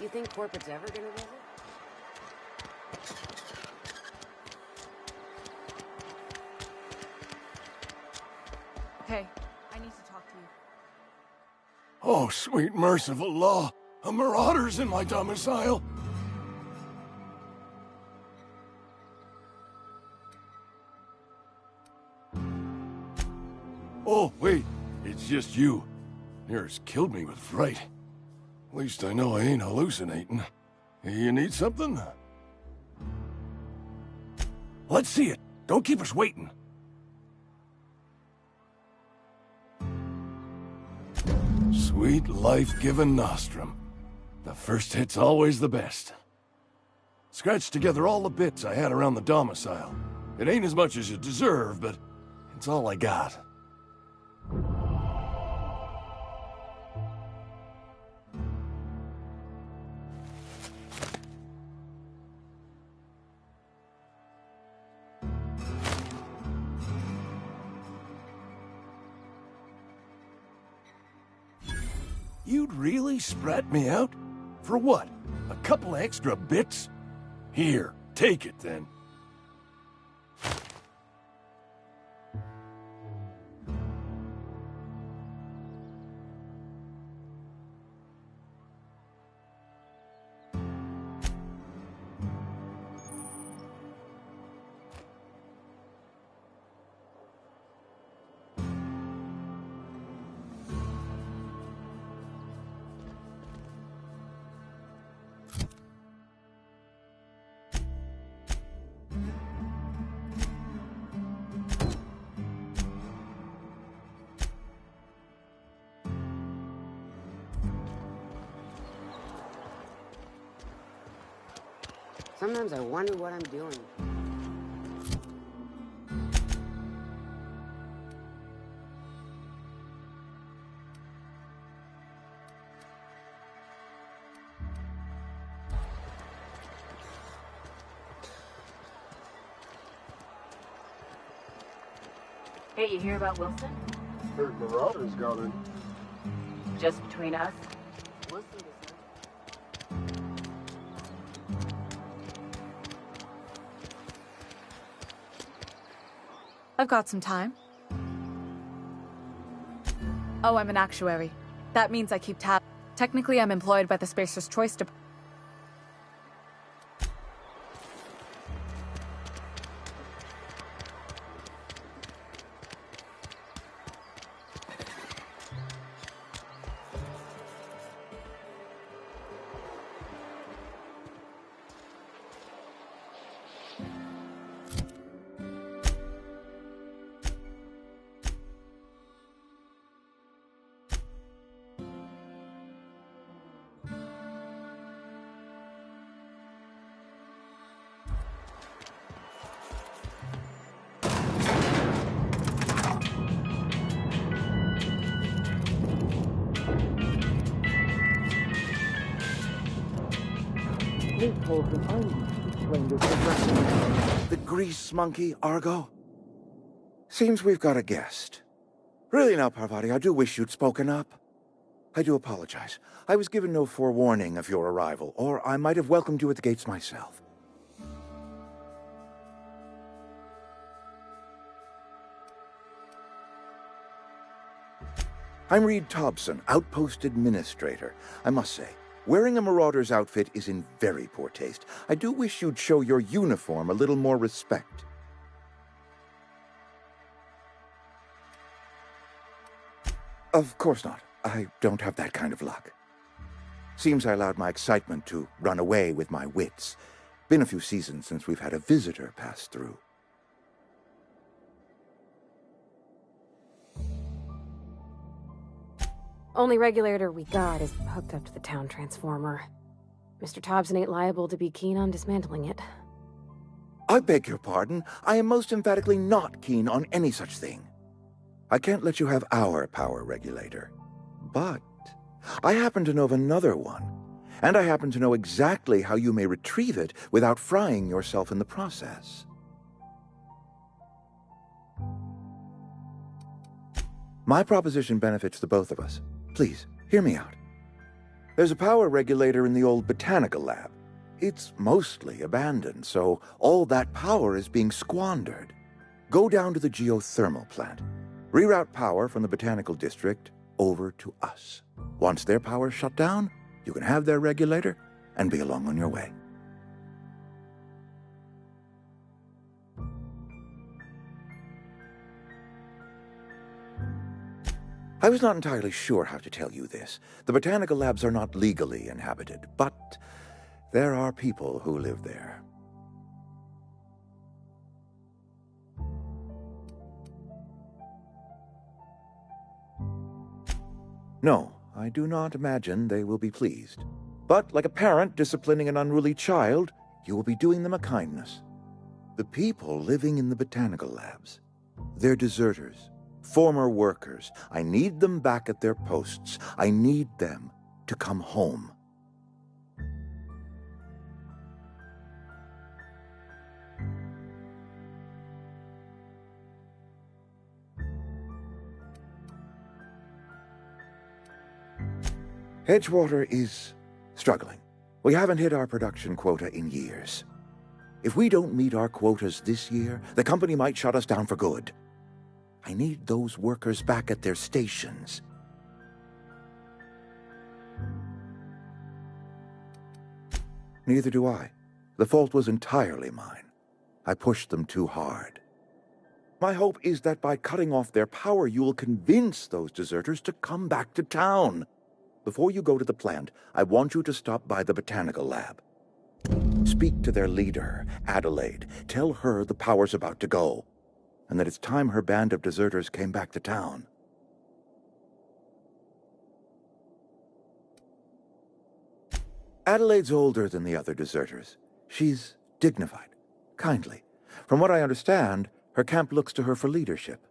You think corporate's ever gonna visit? Hey, I need to talk to you. Oh, sweet merciful law. A marauder's in my domicile. Oh, wait. It's just you. Yours killed me with fright. At least I know I ain't hallucinating. You need something? Let's see it. Don't keep us waiting. Sweet life-giving nostrum. The first hit's always the best. Scratched together all the bits I had around the domicile. It ain't as much as you deserve, but it's all I got. You'd really sprat me out? For what? A couple of extra bits? Here, take it then. Sometimes I wonder what I'm doing. Hey, you hear about Wilson? Heard Marauders got in. Just between us? Listen to I've got some time. Oh, I'm an actuary. That means I keep tabs. Technically, I'm employed by the Spacer's Choice Department. The grease monkey, Argo? Seems we've got a guest. Really now, Parvati, I do wish you'd spoken up. I do apologize. I was given no forewarning of your arrival, or I might have welcomed you at the gates myself. I'm Reed Thompson, Outpost Administrator. I must say, wearing a Marauder's outfit is in very poor taste. I do wish you'd show your uniform a little more respect. Of course not. I don't have that kind of luck. Seems I allowed my excitement to run away with my wits. Been a few seasons since we've had a visitor pass through. Only regulator we got is hooked up to the town transformer. Mr. Thompson ain't liable to be keen on dismantling it. I beg your pardon. I am most emphatically not keen on any such thing. I can't let you have our power regulator. But I happen to know of another one, and I happen to know exactly how you may retrieve it without frying yourself in the process. My proposition benefits the both of us. Please, hear me out. There's a power regulator in the old botanical lab. It's mostly abandoned, so all that power is being squandered. Go down to the geothermal plant. Reroute power from the botanical district over to us. Once their power's shut down, you can have their regulator and be along on your way. I was not entirely sure how to tell you this. The botanical labs are not legally inhabited, but there are people who live there. No, I do not imagine they will be pleased. But like a parent disciplining an unruly child, you will be doing them a kindness. The people living in the botanical labs, they're deserters. Former workers. I need them back at their posts. I need them to come home. Edgewater is struggling. We haven't hit our production quota in years. If we don't meet our quotas this year, the company might shut us down for good. I need those workers back at their stations. Neither do I. The fault was entirely mine. I pushed them too hard. My hope is that by cutting off their power, you will convince those deserters to come back to town. Before you go to the plant, I want you to stop by the botanical lab. Speak to their leader, Adelaide. Tell her the power's about to go, and that it's time her band of deserters came back to town. Adelaide's older than the other deserters. She's dignified, kindly. From what I understand, her camp looks to her for leadership.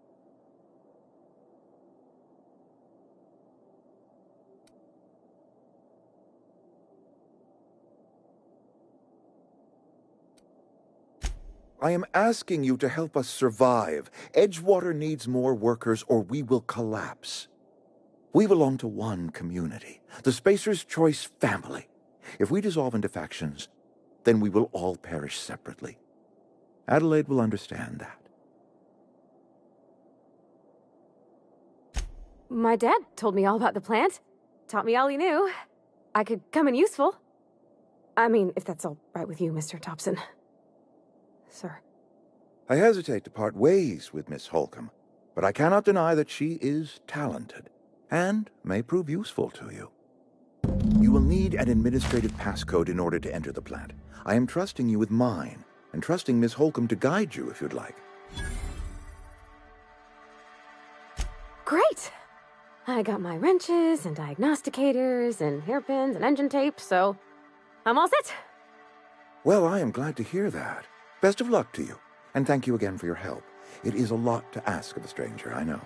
I am asking you to help us survive. Edgewater needs more workers or we will collapse. We belong to one community, the Spacer's Choice family. If we dissolve into factions, then we will all perish separately. Adelaide will understand that. My dad told me all about the plant. Taught me all he knew. I could come in useful. I mean, if that's all right with you, Mr. Thompson. Sir. I hesitate to part ways with Miss Holcomb, but I cannot deny that she is talented and may prove useful to you. You will need an administrative passcode in order to enter the plant. I am trusting you with mine, and trusting Miss Holcomb to guide you if you'd like. Great! I got my wrenches and diagnosticators and hairpins and engine tape, so I'm all set. Well, I am glad to hear that. Best of luck to you, and thank you again for your help. It is a lot to ask of a stranger, I know.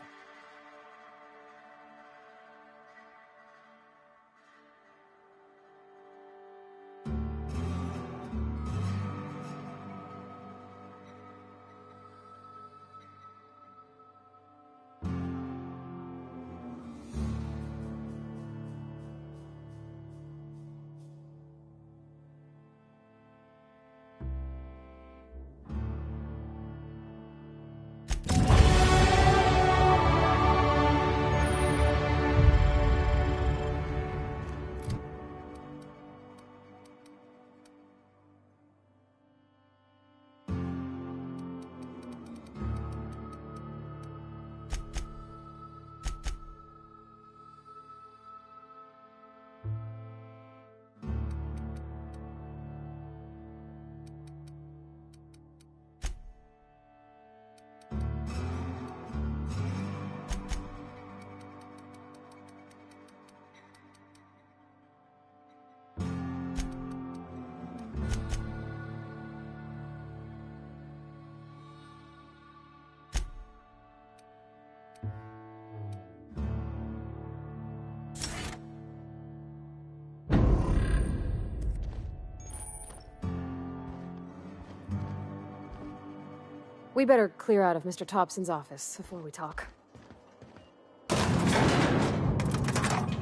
We better clear out of Mr. Thompson's office before we talk.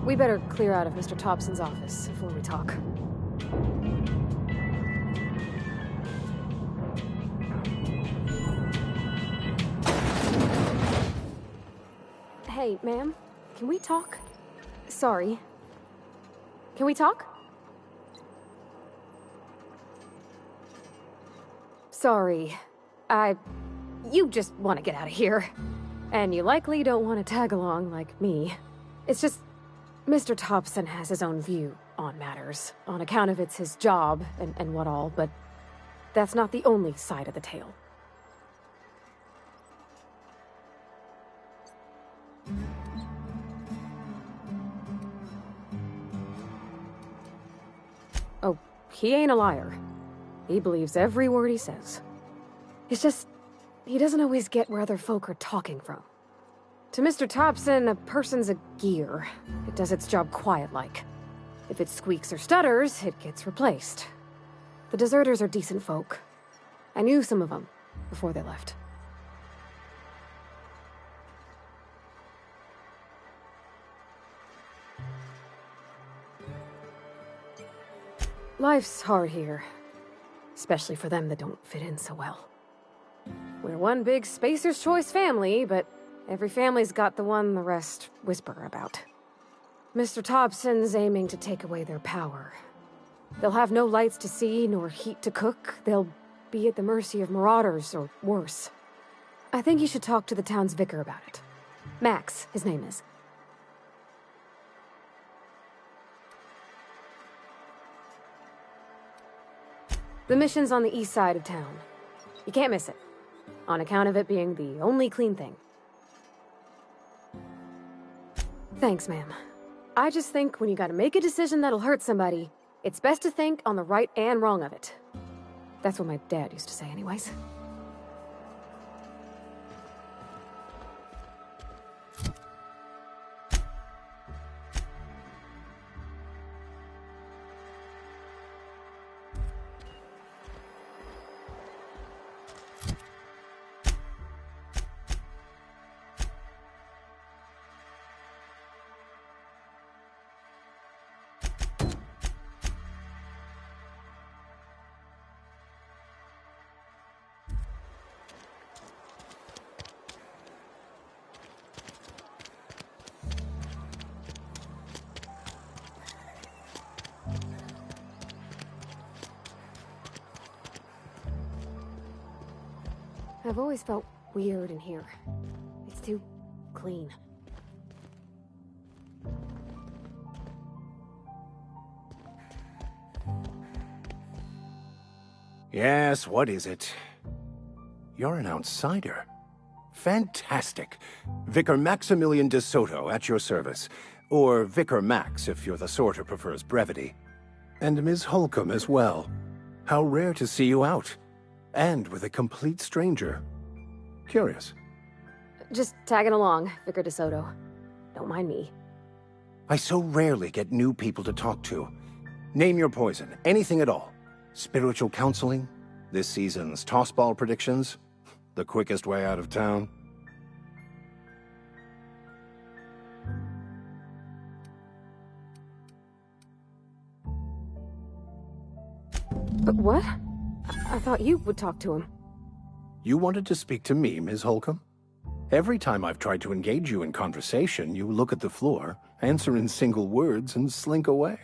We better clear out of Mr. Thompson's office before we talk. Hey, ma'am, can we talk? Sorry. Can we talk? Sorry. You just want to get out of here. And you likely don't want to tag along like me. It's just, Mr. Thompson has his own view on matters, on account of it's his job and what all, but that's not the only side of the tale. Oh, he ain't a liar. He believes every word he says. It's just, he doesn't always get where other folk are talking from. To Mr. Thompson, a person's a gear. It does its job quiet-like. If it squeaks or stutters, it gets replaced. The deserters are decent folk. I knew some of them before they left. Life's hard here. Especially for them that don't fit in so well. We're one big Spacer's Choice family, but every family's got the one the rest whisper about. Mr. Thompson's aiming to take away their power. They'll have no lights to see, nor heat to cook. They'll be at the mercy of marauders, or worse. I think you should talk to the town's vicar about it. Max, his name is. The mission's on the east side of town. You can't miss it, on account of it being the only clean thing. Thanks, ma'am. I just think when you gotta make a decision that'll hurt somebody, it's best to think on the right and wrong of it. That's what my dad used to say anyways. I've always felt weird in here. It's too clean. Yes, what is it? You're an outsider. Fantastic. Vicar Maximilian de Soto at your service. Or Vicar Max, if you're the sort who prefers brevity. And Ms. Holcomb as well. How rare to see you out. And with a complete stranger. Curious. Just tagging along, Vicar de Soto. Don't mind me. I so rarely get new people to talk to. Name your poison, anything at all. Spiritual counseling? This season's tossball predictions? The quickest way out of town? But what? I thought you would talk to him. You wanted to speak to me, Ms. Holcomb? Every time I've tried to engage you in conversation, you look at the floor, answer in single words, and slink away.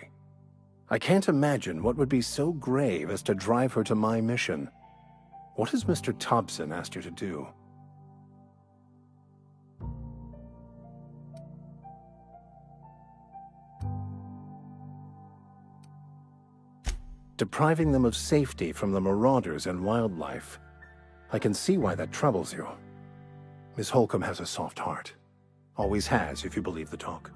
I can't imagine what would be so grave as to drive her to my mission. What has Mr. Thompson asked you to do? Depriving them of safety from the marauders and wildlife. I can see why that troubles you. Miss Holcomb has a soft heart. Always has, if you believe the talk.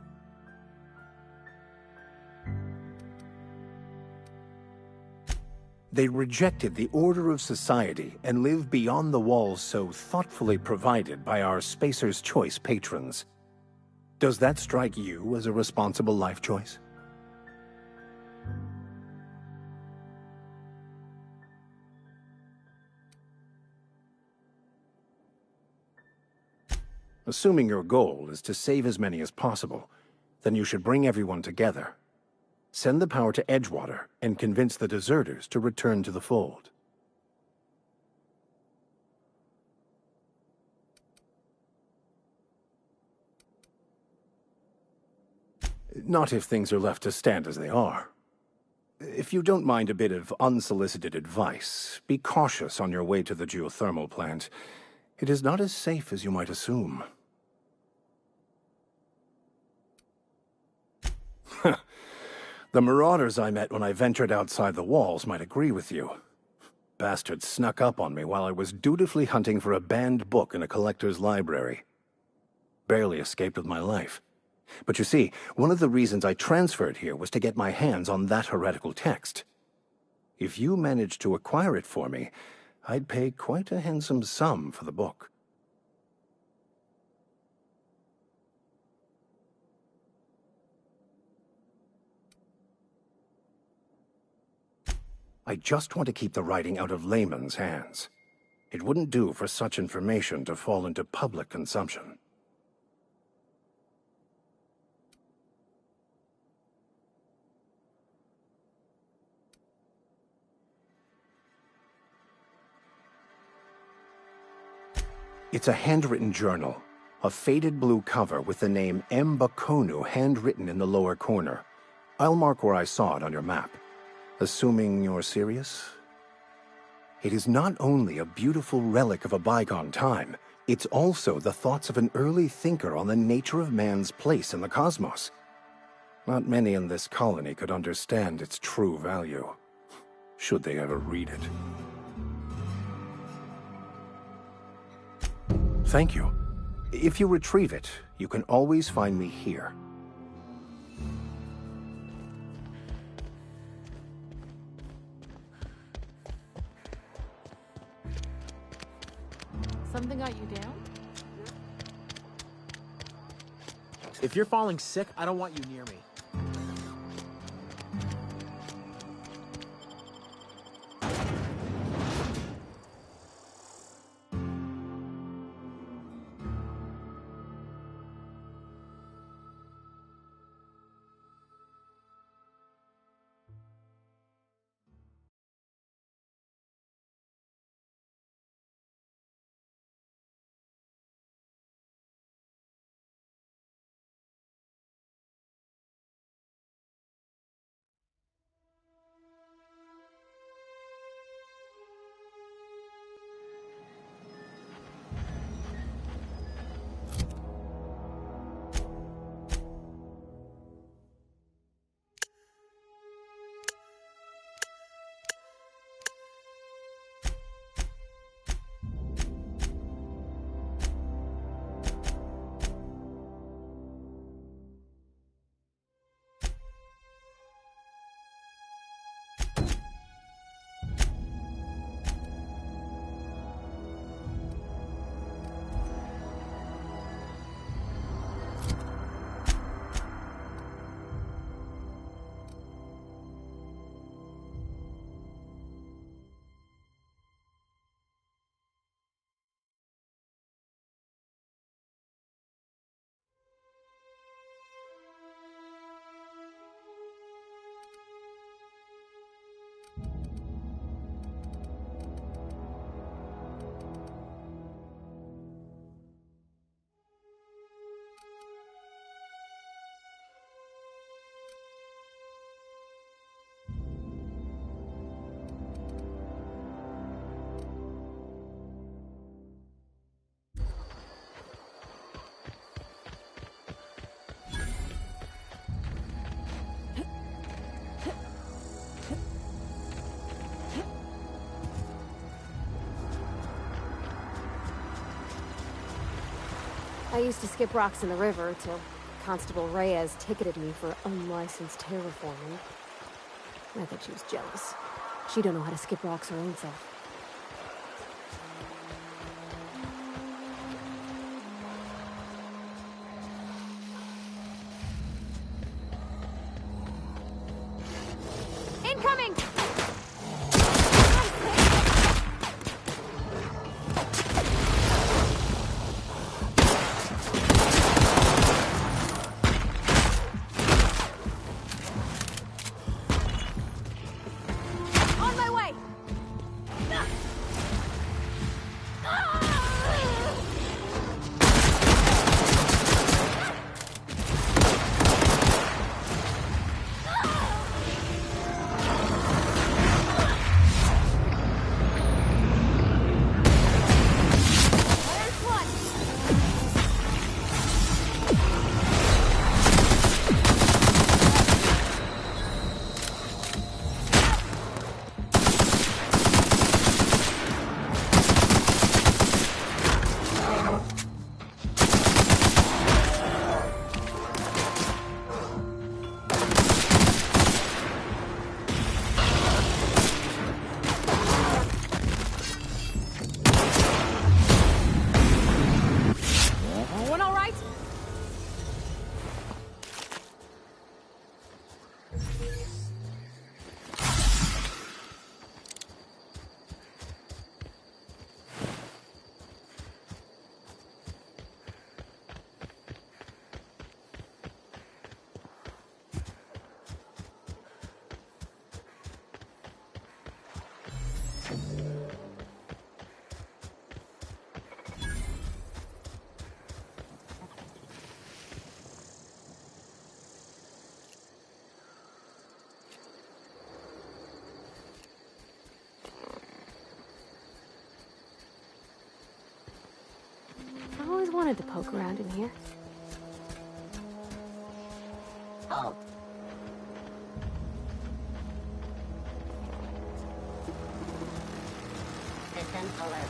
They rejected the order of society and live beyond the walls so thoughtfully provided by our Spacer's Choice patrons. Does that strike you as a responsible life choice? Assuming your goal is to save as many as possible, Then you should bring everyone together. Send the power to Edgewater and convince the deserters to return to the fold. Not if things are left to stand as they are. If you don't mind a bit of unsolicited advice, be cautious on your way to the geothermal plant. It is not as safe as you might assume. The marauders I met when I ventured outside the walls might agree with you. Bastards snuck up on me while I was dutifully hunting for a banned book in a collector's library. Barely escaped with my life. But you see, one of the reasons I transferred here was to get my hands on that heretical text. If you managed to acquire it for me, I'd pay quite a handsome sum for the book. I just want to keep the writing out of layman's hands. It wouldn't do for such information to fall into public consumption. It's a handwritten journal, a faded blue cover with the name M. Bakonu handwritten in the lower corner. I'll mark where I saw it on your map. Assuming you're serious? It is not only a beautiful relic of a bygone time, it's also the thoughts of an early thinker on the nature of man's place in the cosmos. Not many in this colony could understand its true value, should they ever read it. Thank you. If you retrieve it, you can always find me here. Something got you down? If you're falling sick, I don't want you near me. I used to skip rocks in the river till Constable Reyes ticketed me for unlicensed terraforming. I think she was jealous. She don't know how to skip rocks her own self. Incoming! wanted to poke around in here. Oh. System alert.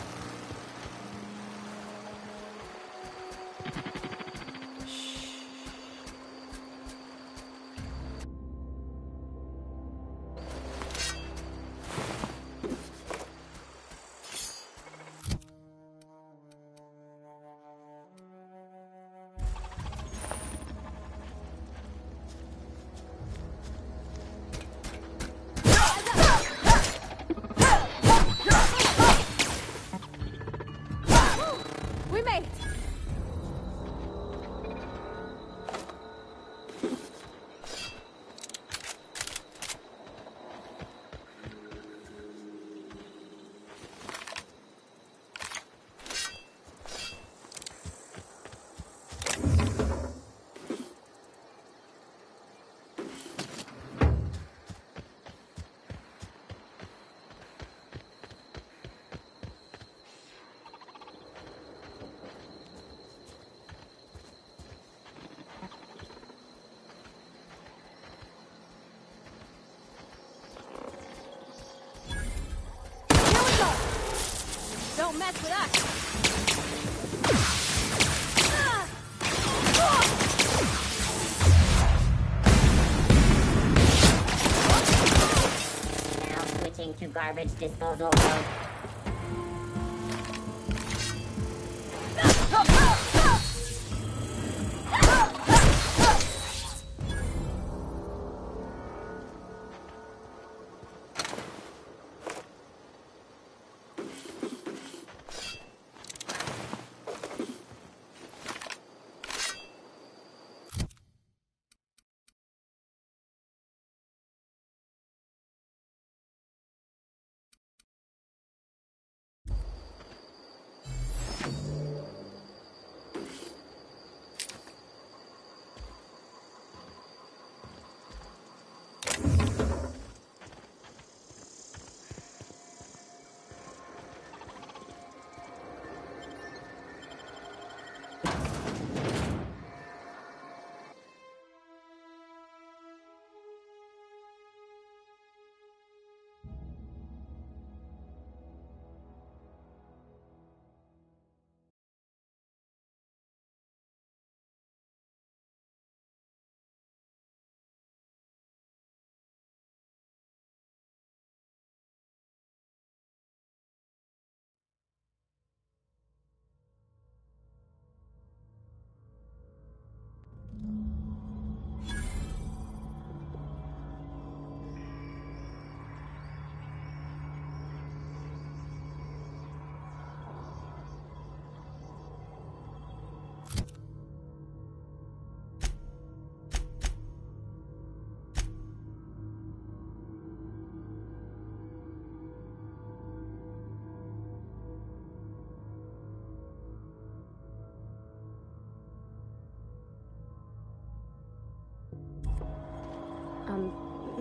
We made it! Don't mess with us! Now switching to garbage disposal mode.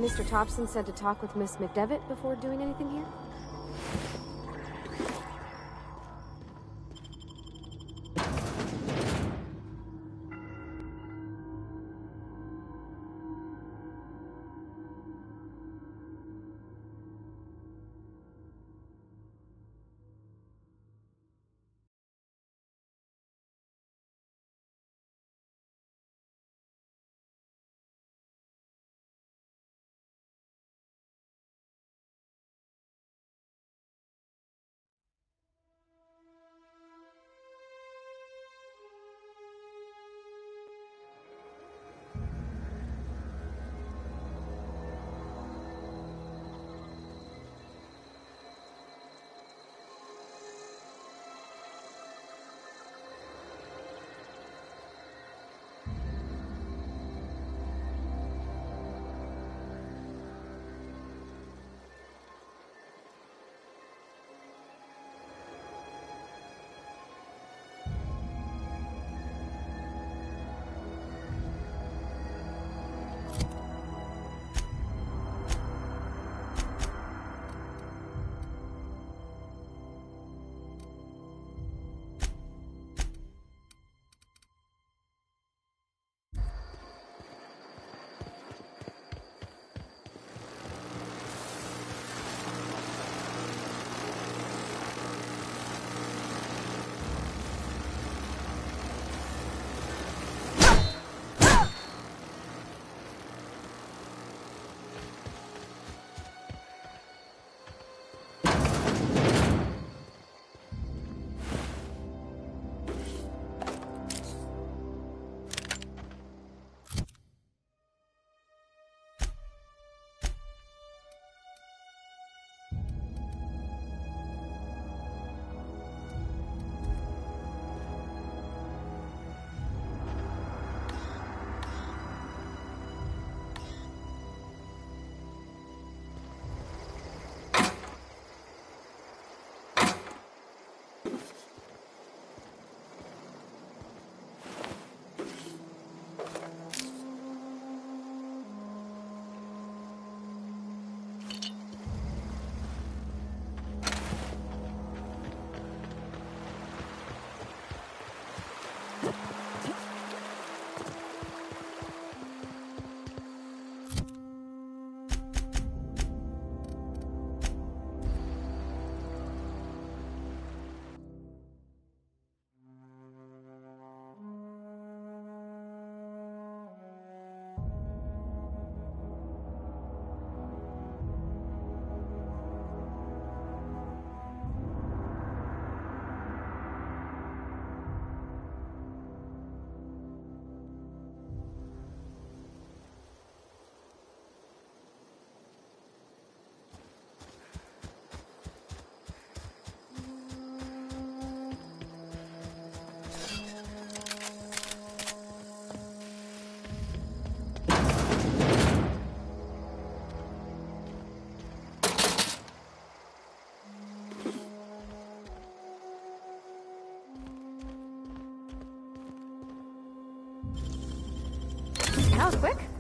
Mr. Thompson said to talk with Miss McDevitt before doing anything here? That was quick.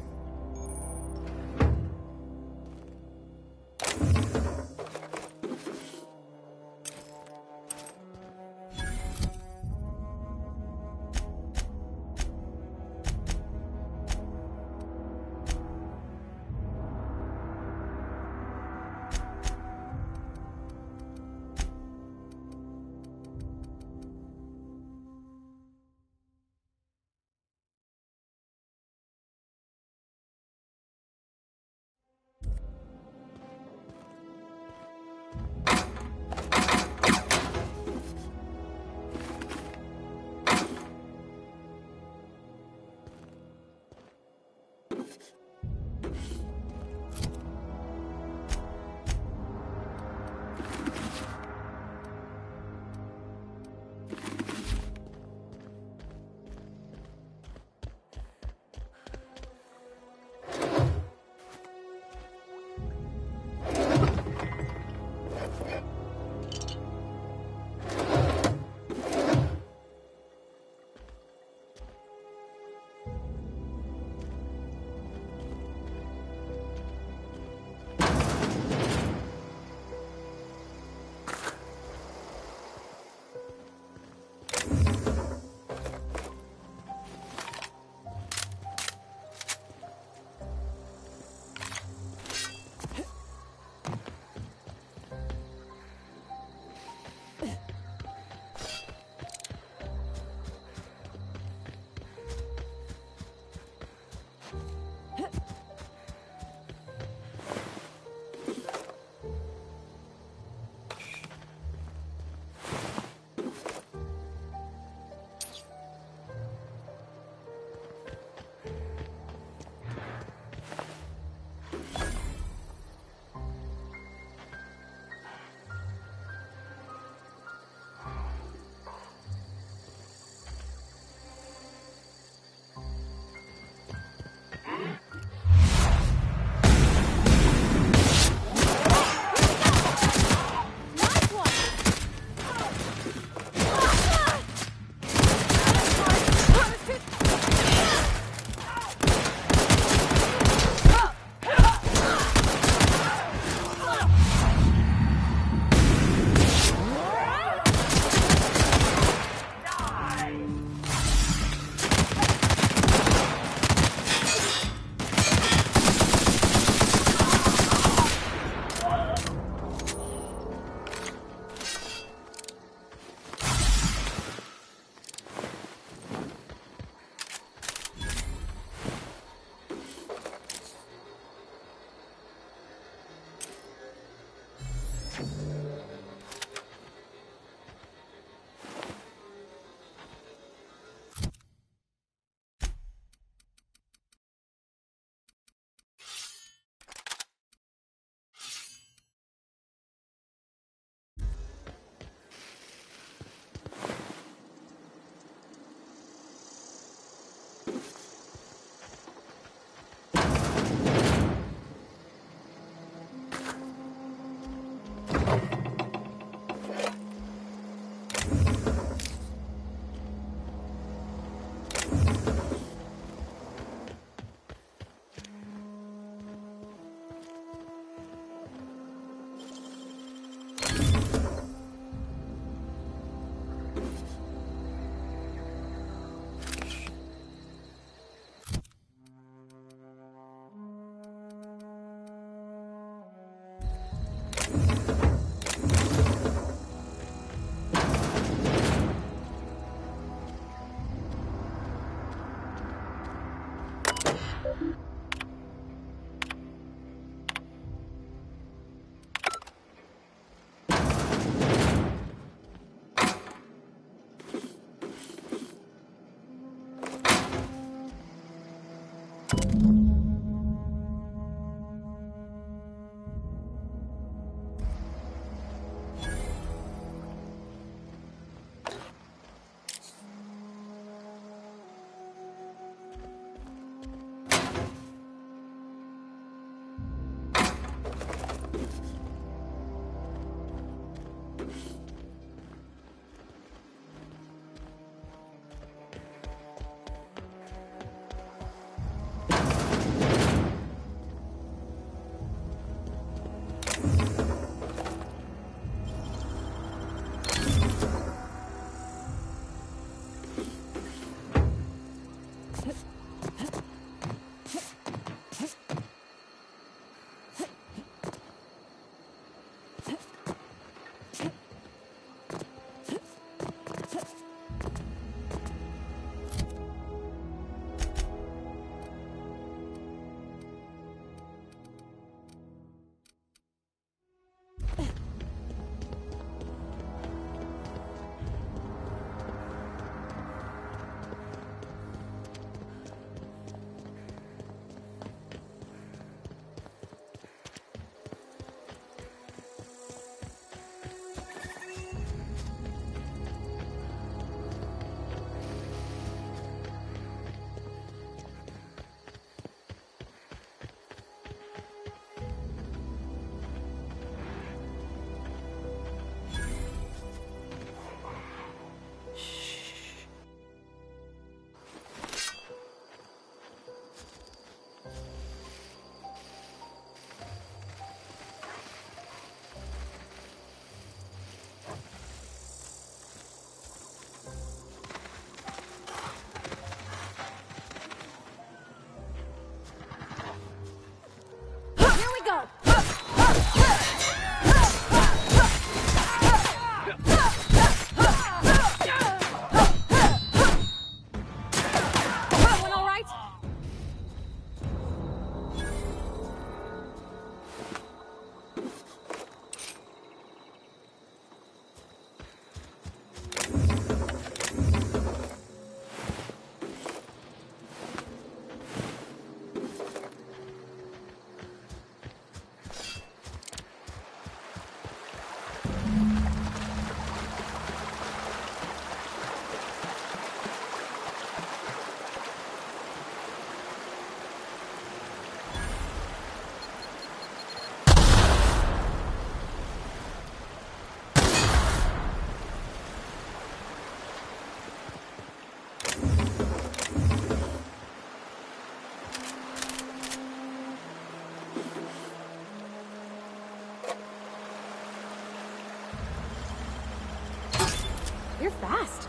You're fast.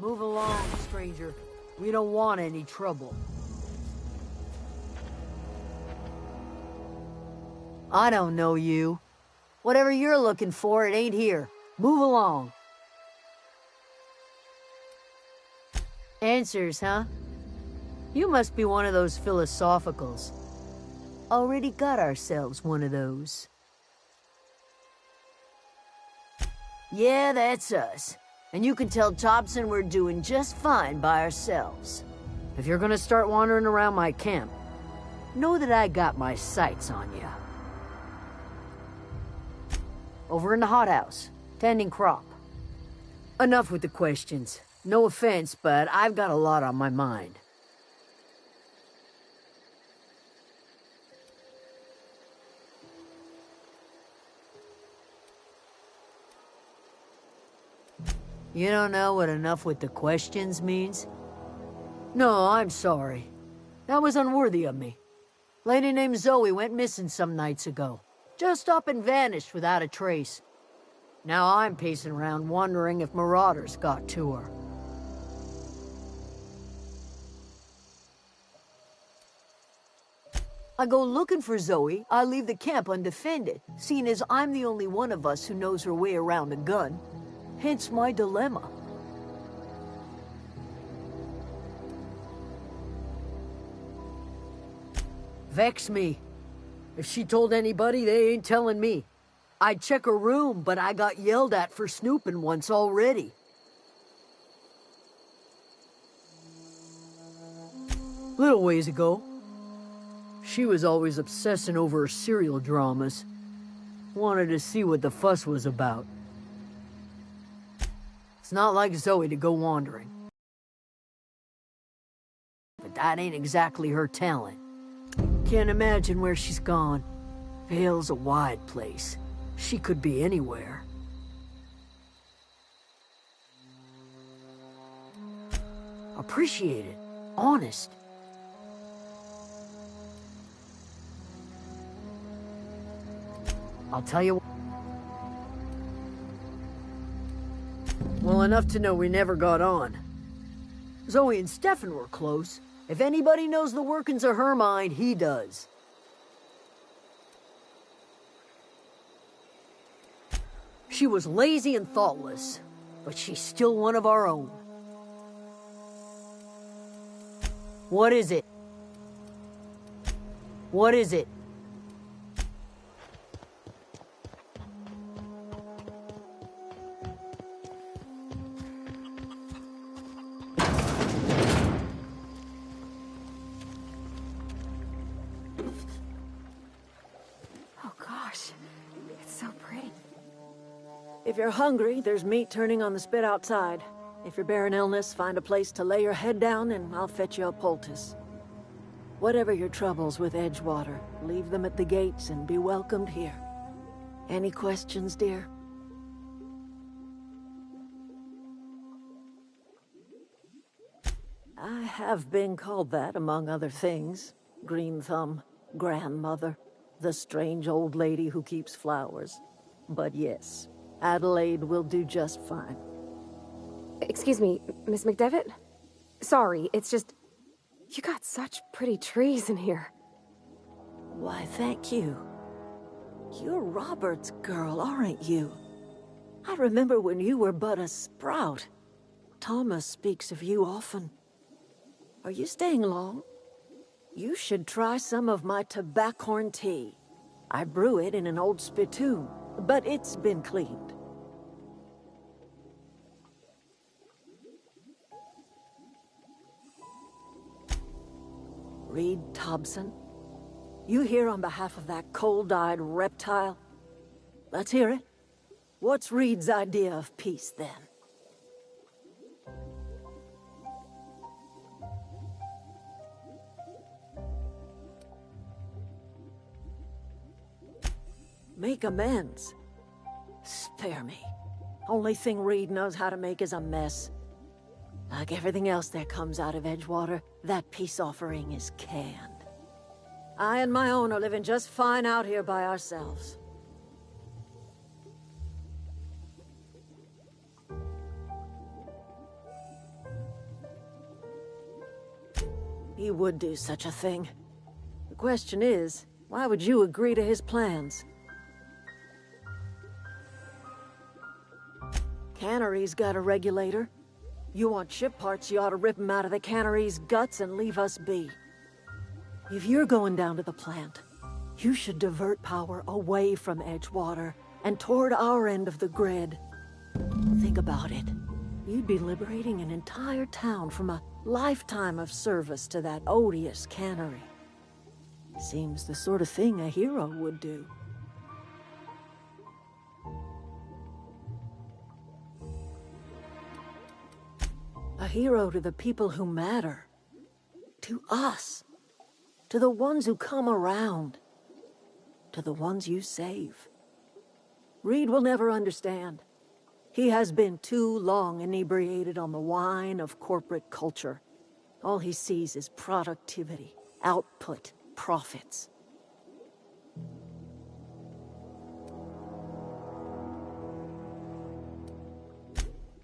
Move along, stranger. We don't want any trouble. I don't know you. Whatever you're looking for, it ain't here. Move along. Answers, huh? You must be one of those philosophicals. Already got ourselves one of those. Yeah, that's us. And you can tell Thompson we're doing just fine by ourselves. If you're gonna start wandering around my camp, know that I got my sights on you. Over in the hothouse, tending crop. Enough with the questions. No offense, but I've got a lot on my mind. You don't know what enough with the questions means? No, I'm sorry. That was unworthy of me. Lady named Zoe went missing some nights ago. Just up and vanished without a trace. Now I'm pacing around wondering if marauders got to her. I go looking for Zoe, I leave the camp undefended, seeing as I'm the only one of us who knows her way around a gun. Hence my dilemma. Vex me. If she told anybody, they ain't telling me. I'd check her room, but I got yelled at for snooping once already. Little ways ago, she was always obsessing over her serial dramas. Wanted to see what the fuss was about. It's not like Zoe to go wandering. But that ain't exactly her talent. Can't imagine where she's gone. Vale's a wide place. She could be anywhere. Appreciate it. Honest. I'll tell you. Well, enough to know we never got on. Zoe and Stefan were close. If anybody knows the workings of her mind, he does. She was lazy and thoughtless, but she's still one of our own. What is it? What is it? If you're hungry, there's meat turning on the spit outside. If you're bearing illness, find a place to lay your head down and I'll fetch you a poultice. Whatever your troubles with Edgewater, leave them at the gates and be welcomed here. Any questions, dear? I have been called that, among other things. Green Thumb, grandmother, the strange old lady who keeps flowers. But yes, Adelaide will do just fine. Excuse me, Miss McDevitt? Sorry, it's just... You got such pretty trees in here. Why, thank you. You're Robert's girl, aren't you? I remember when you were but a sprout. Thomas speaks of you often. Are you staying long? You should try some of my tobaccorn tea. I brew it in an old spittoon, but it's been cleaned. Reed Thompson? You here on behalf of that cold-eyed reptile? Let's hear it. What's Reed's idea of peace, then? Make amends? Spare me. Only thing Reed knows how to make is a mess. Like everything else that comes out of Edgewater, that peace offering is canned. I and my own are living just fine out here by ourselves. He would do such a thing. The question is, why would you agree to his plans? Cannery's got a regulator. You want ship parts, you ought to rip him out of the cannery's guts and leave us be. If you're going down to the plant, you should divert power away from Edgewater and toward our end of the grid. Think about it. You'd be liberating an entire town from a lifetime of service to that odious cannery. Seems the sort of thing a hero would do. A hero to the people who matter. To us. To the ones who come around. To the ones you save. Reed will never understand. He has been too long inebriated on the wine of corporate culture. All he sees is productivity, output, profits.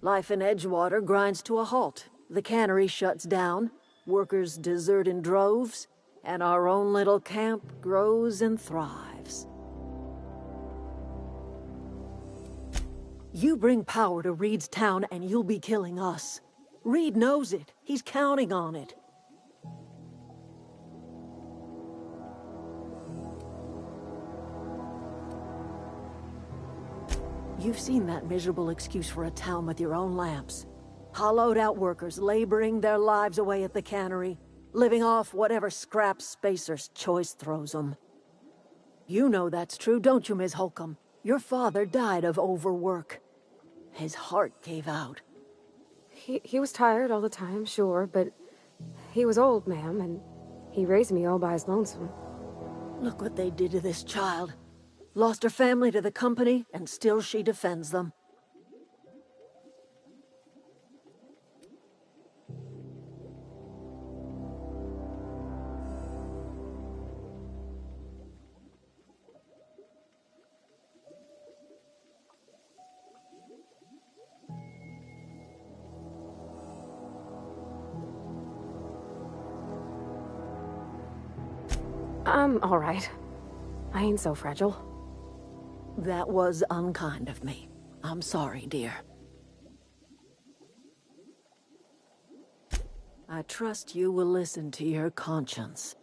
Life in Edgewater grinds to a halt. The cannery shuts down, workers desert in droves, and our own little camp grows and thrives. You bring power to Reed's town and you'll be killing us. Reed knows it. He's counting on it. You've seen that miserable excuse for a town with your own lamps. Hollowed out workers laboring their lives away at the cannery, living off whatever scraps Spacer's choice throws them. You know that's true, don't you, Ms. Holcomb? Your father died of overwork. His heart gave out. He was tired all the time, sure, but he was old, ma'am, and he raised me all by his lonesome. Look what they did to this child. Lost her family to the company, and still she defends them. I'm all right. I ain't so fragile. That was unkind of me. I'm sorry, dear. I trust you will listen to your conscience.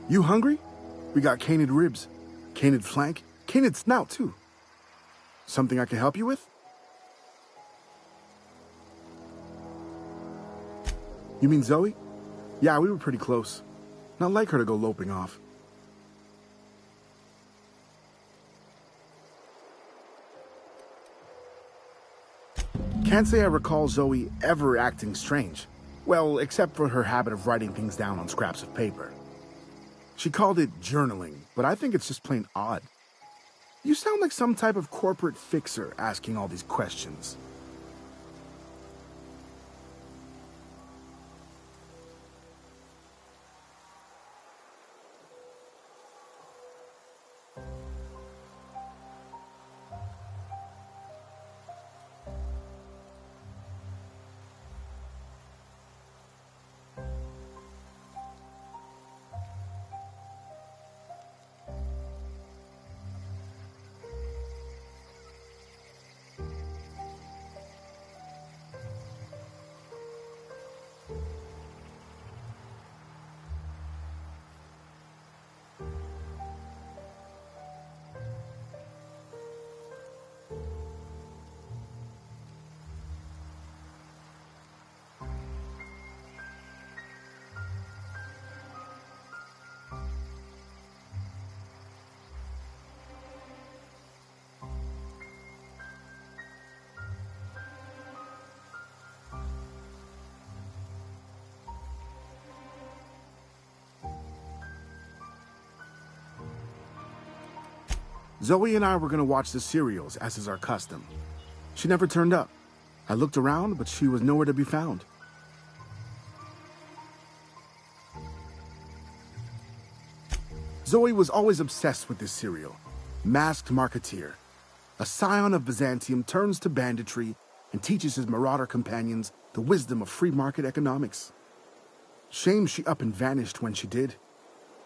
You hungry? We got canid ribs, canid flank, canid snout, too. Something I can help you with? You mean Zoe? Yeah, we were pretty close. Not like her to go loping off. Can't say I recall Zoe ever acting strange. Well, except for her habit of writing things down on scraps of paper. She called it journaling, but I think it's just plain odd. You sound like some type of corporate fixer asking all these questions. Zoe and I were going to watch the serials, as is our custom. She never turned up. I looked around, but she was nowhere to be found. Zoe was always obsessed with this serial, Masked Marketeer. A scion of Byzantium turns to banditry and teaches his marauder companions the wisdom of free market economics. Shame she up and vanished when she did.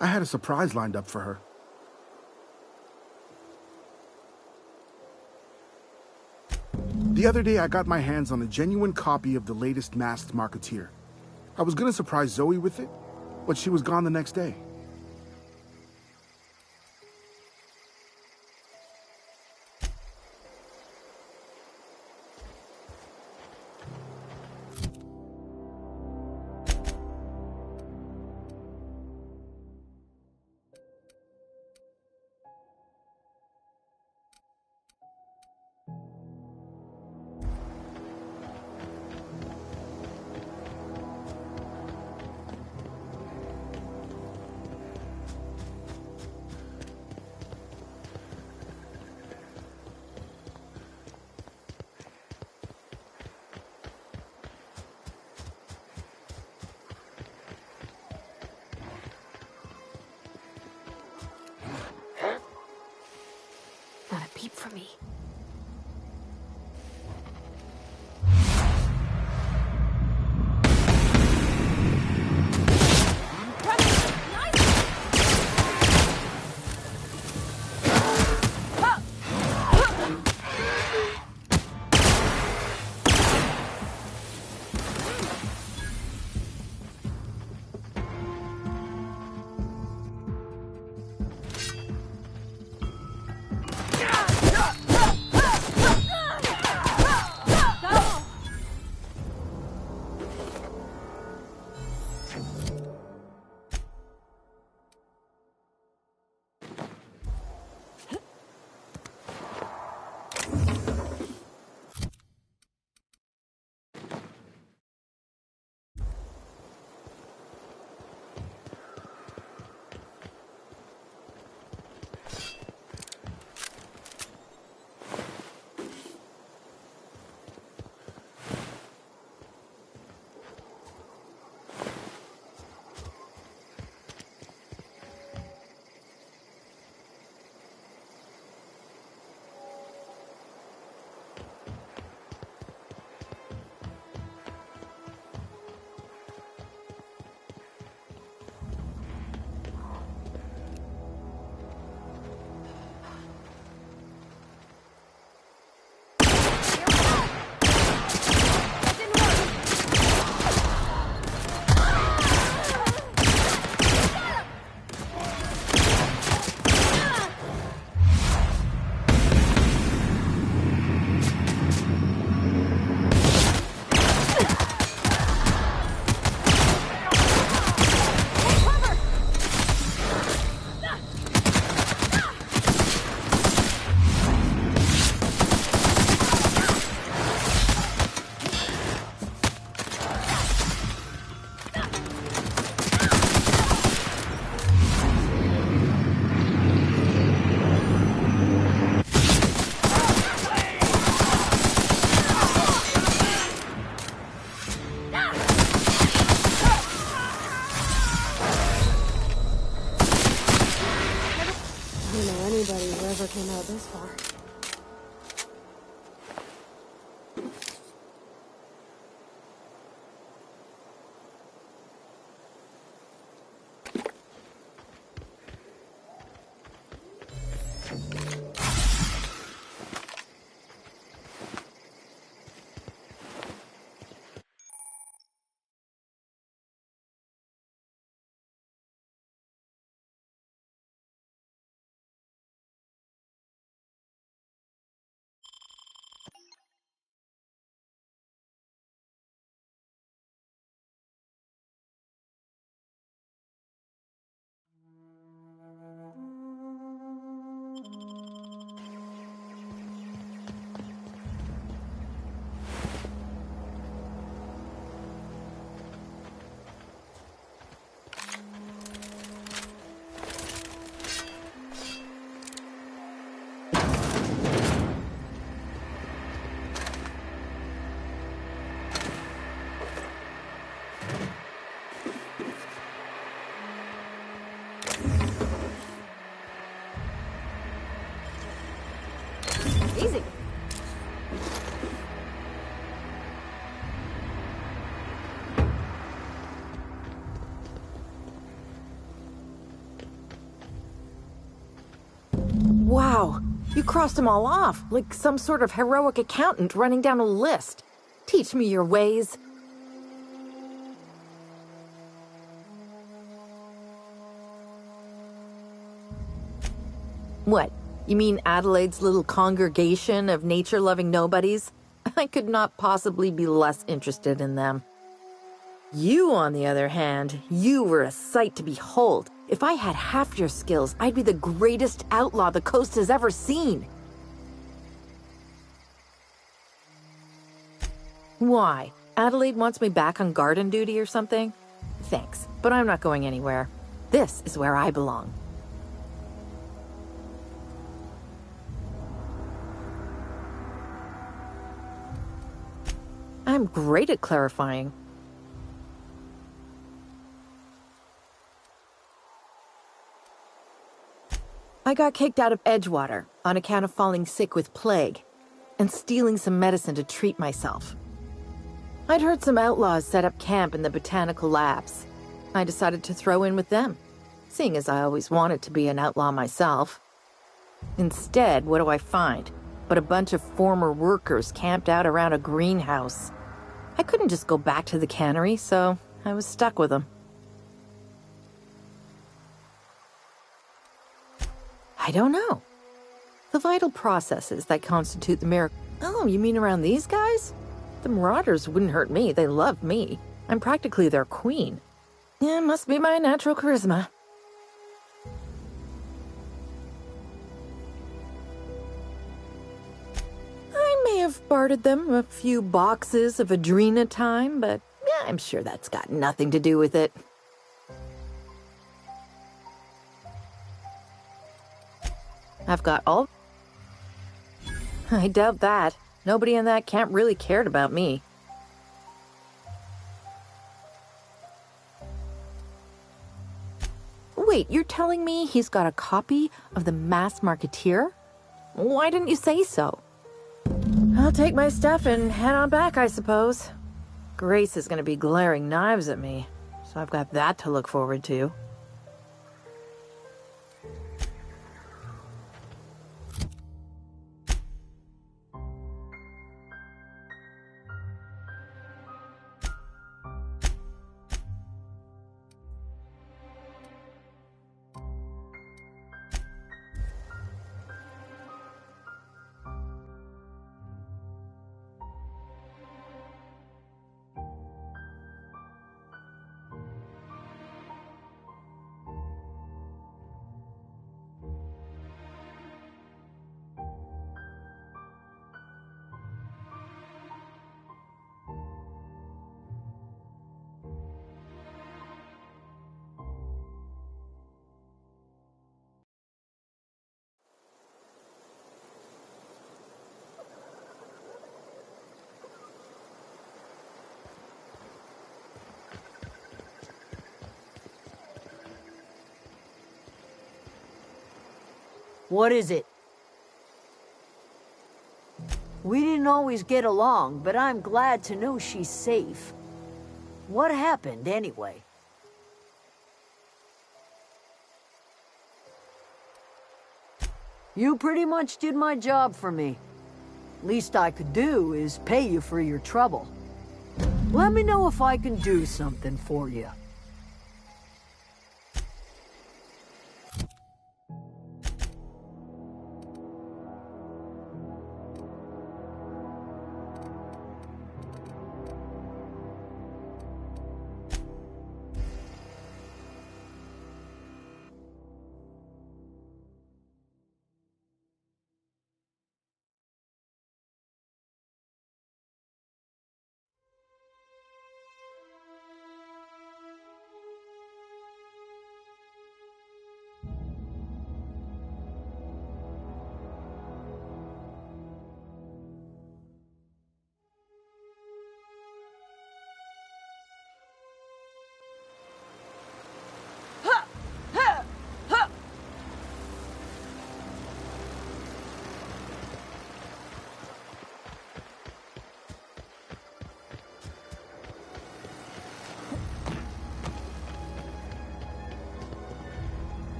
I had a surprise lined up for her. The other day, I got my hands on a genuine copy of the latest Masked Marketeer. I was going to surprise Zoe with it, but she was gone the next day. Not a peep for me. anybody who ever came out this far. Easy. Wow, you crossed them all off, like some sort of heroic accountant running down a list. Teach me your ways. What? You mean Adelaide's little congregation of nature-loving nobodies? I could not possibly be less interested in them. You, on the other hand, you were a sight to behold. If I had half your skills, I'd be the greatest outlaw the coast has ever seen. Why? Adelaide wants me back on garden duty or something? Thanks, but I'm not going anywhere. This is where I belong. I'm great at clarifying. I got kicked out of Edgewater on account of falling sick with plague and stealing some medicine to treat myself. I'd heard some outlaws set up camp in the botanical labs. I decided to throw in with them, seeing as I always wanted to be an outlaw myself. Instead, what do I find but a bunch of former workers camped out around a greenhouse? I couldn't just go back to the cannery, so I was stuck with them. I don't know. The vital processes that constitute the miracle. Oh, you mean around these guys? The Marauders wouldn't hurt me. They love me. I'm practically their queen. Yeah, must be my natural charisma. I may have bartered them a few boxes of Adrena time, but yeah, I'm sure that's got nothing to do with it. I've got all... I doubt that. Nobody in that camp really cared about me. Wait, you're telling me he's got a copy of the Mass Marketeer? Why didn't you say so? I'll take my stuff and head on back, I suppose. Grace is going to be glaring knives at me, so I've got that to look forward to. What is it? We didn't always get along, but I'm glad to know she's safe. What happened, anyway? You pretty much did my job for me. Least I could do is pay you for your trouble. Let me know if I can do something for you.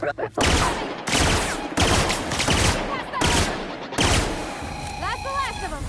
That's the last of them!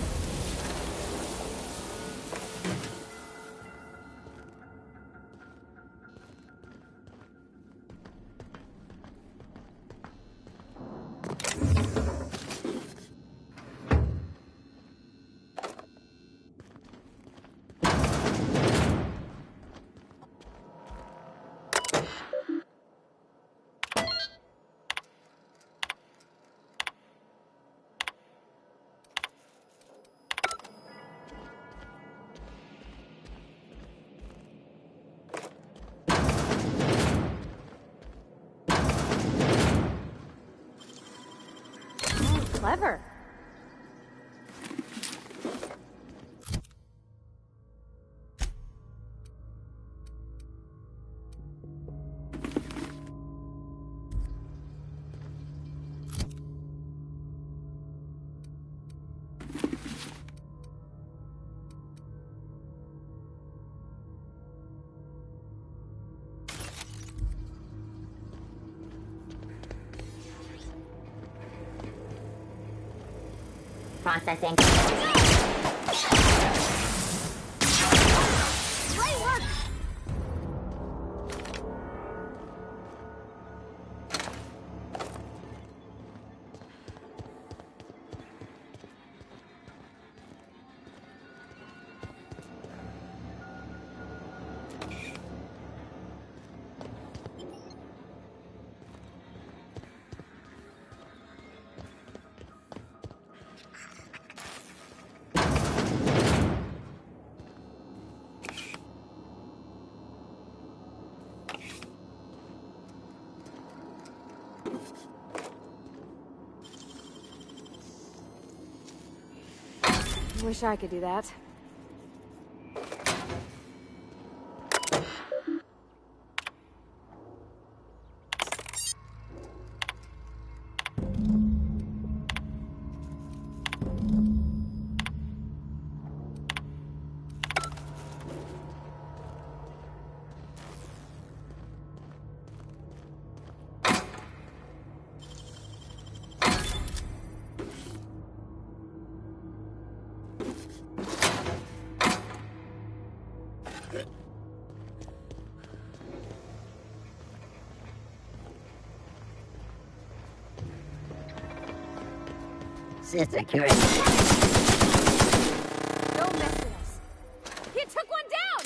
Clever. Processing. Great work! Wish I could do that. security. Don't mess with us. He took one down!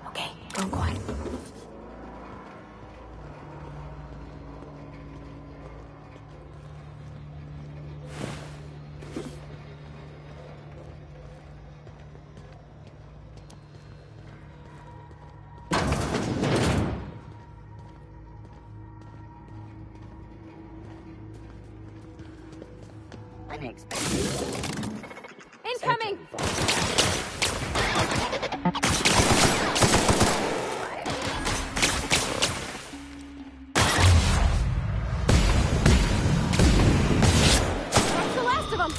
Okay, go quiet. Unexpected. Incoming! That's the last of them!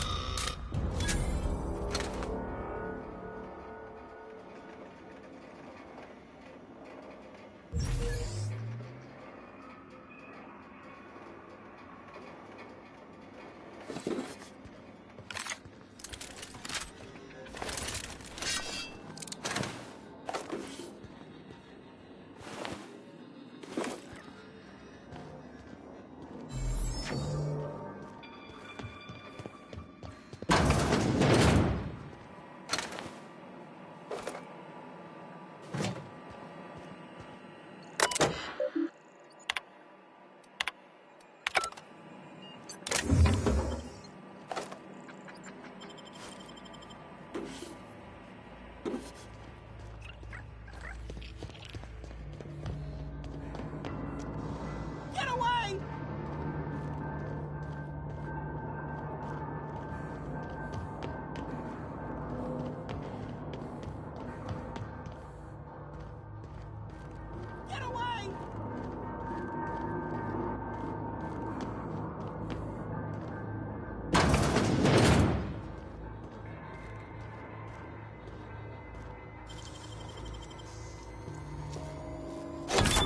Get away! Get away!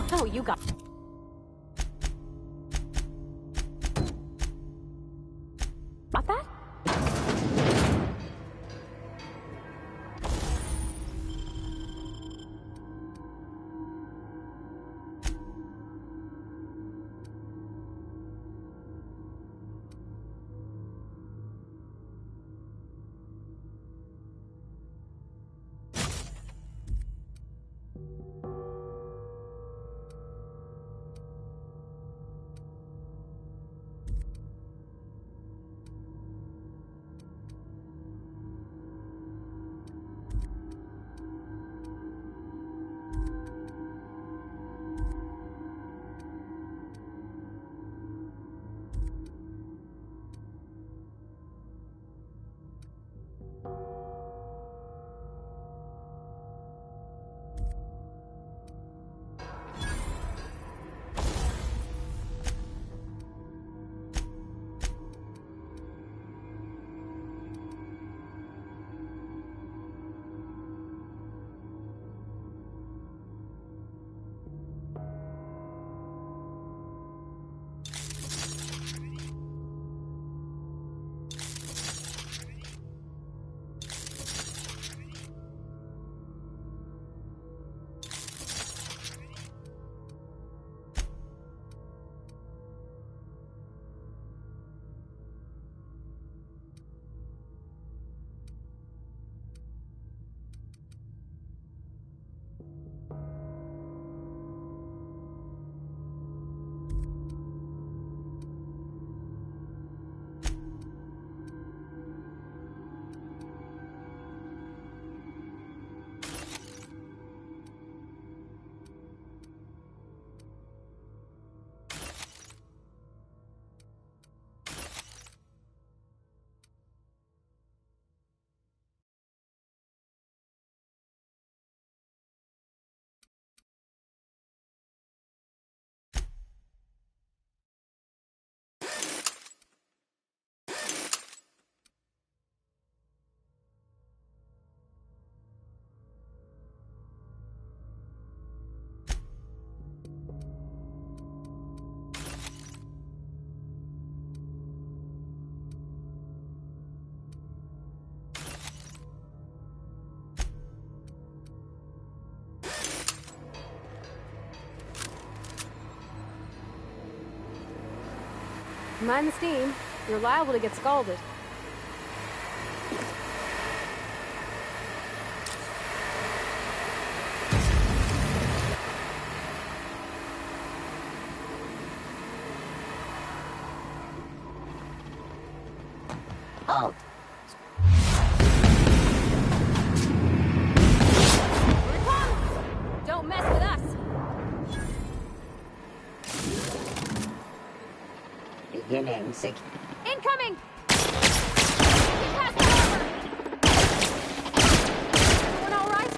Oh, you got... Got that? Mind the steam. You're liable to get scalded. Halt! Here it comes! Don't mess with us! Beginning sec. Incoming! Pass the over! Everyone all right?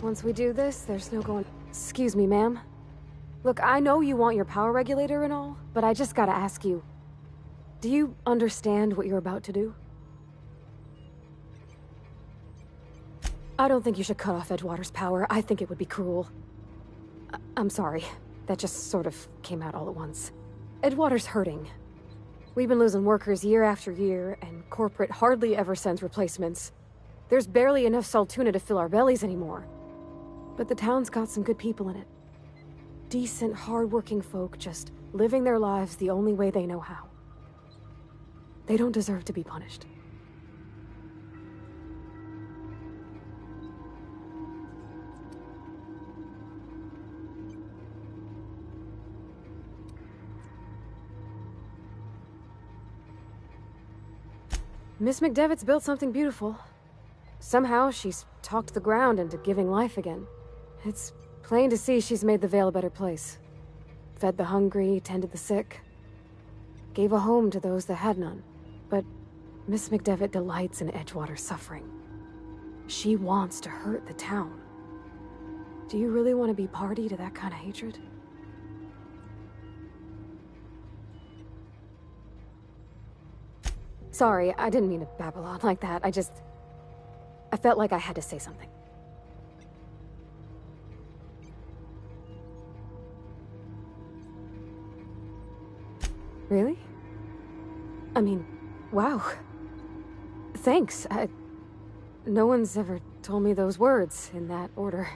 Once we do this, there's no going... Excuse me, ma'am. Look, I know you want your power regulator and all, but I just gotta ask you. Do you understand what you're about to do? I don't think you should cut off Edgewater's power. I think it would be cruel. I'm sorry. That just sort of came out all at once. Edgewater's hurting. We've been losing workers year after year, and corporate hardly ever sends replacements. There's barely enough Saltuna to fill our bellies anymore. But the town's got some good people in it. Decent, hard-working folk just living their lives the only way they know how. They don't deserve to be punished. Miss McDevitt's built something beautiful. Somehow, she's talked the ground into giving life again. It's plain to see she's made the Vale a better place. Fed the hungry, tended the sick. Gave a home to those that had none. But Miss McDevitt delights in Edgewater's suffering. She wants to hurt the town. Do you really want to be party to that kind of hatred? Sorry, I didn't mean to babble on like that. I felt like I had to say something. Really? I mean, wow. Thanks. No one's ever told me those words in that order.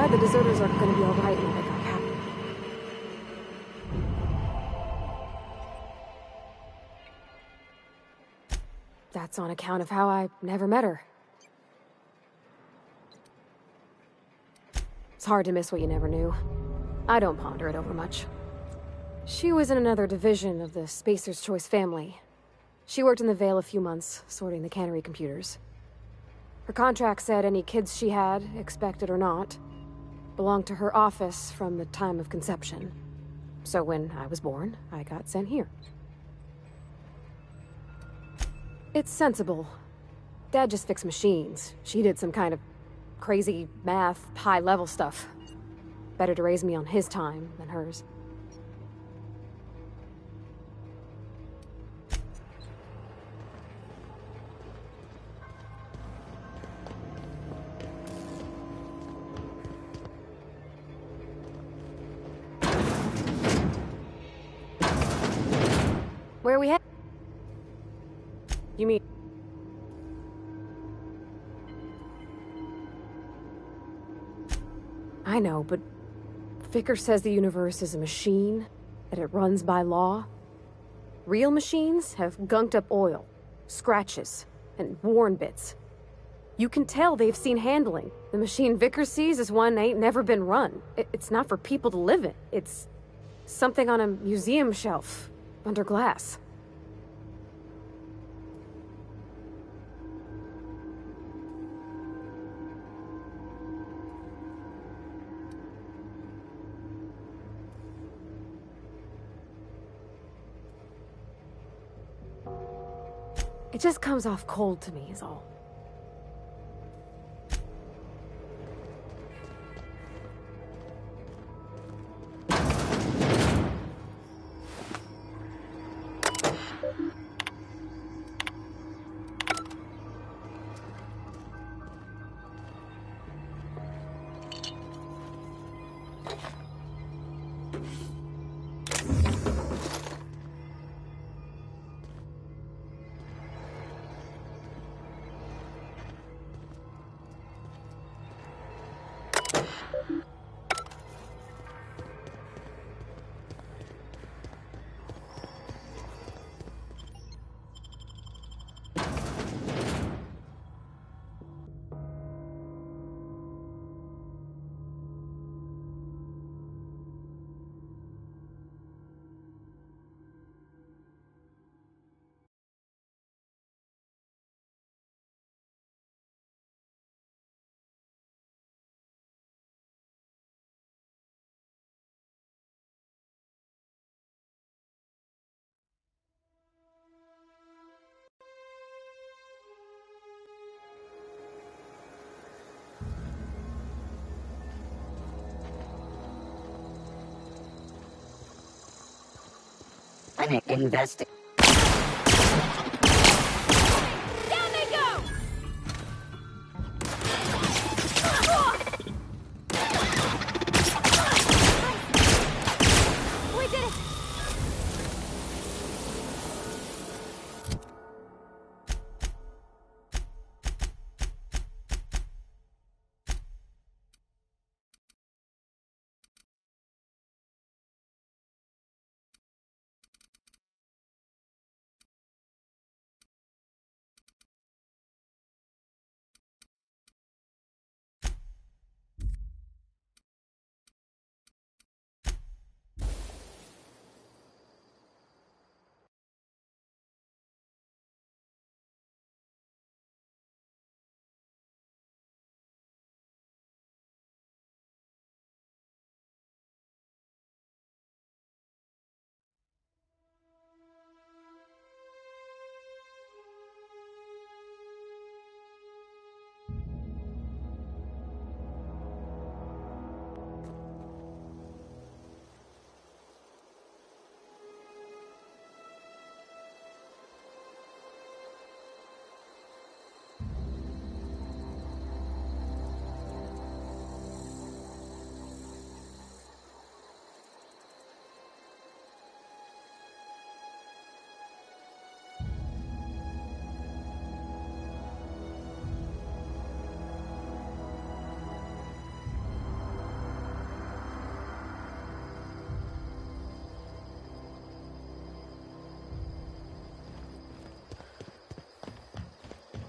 The deserters are going to be all right when they got captured. That's on account of how I never met her. It's hard to miss what you never knew. I don't ponder it over much. She was in another division of the Spacer's Choice family. She worked in the Vale a few months, sorting the cannery computers. Her contract said any kids she had, expected or not, belonged to her office from the time of conception. So when I was born, I got sent here. It's sensible. Dad just fixed machines. She did some kind of crazy math, high-level stuff. Better to raise me on his time than hers. Where are we headed? You mean... I know, but Vicker says the universe is a machine, that it runs by law. Real machines have gunked up oil, scratches, and worn bits. You can tell they've seen handling. The machine Vicker sees is one ain't never been run. It's not for people to live in. It's something on a museum shelf. Under glass. It just comes off cold to me, is all. I'm investing. Down they go! We did it!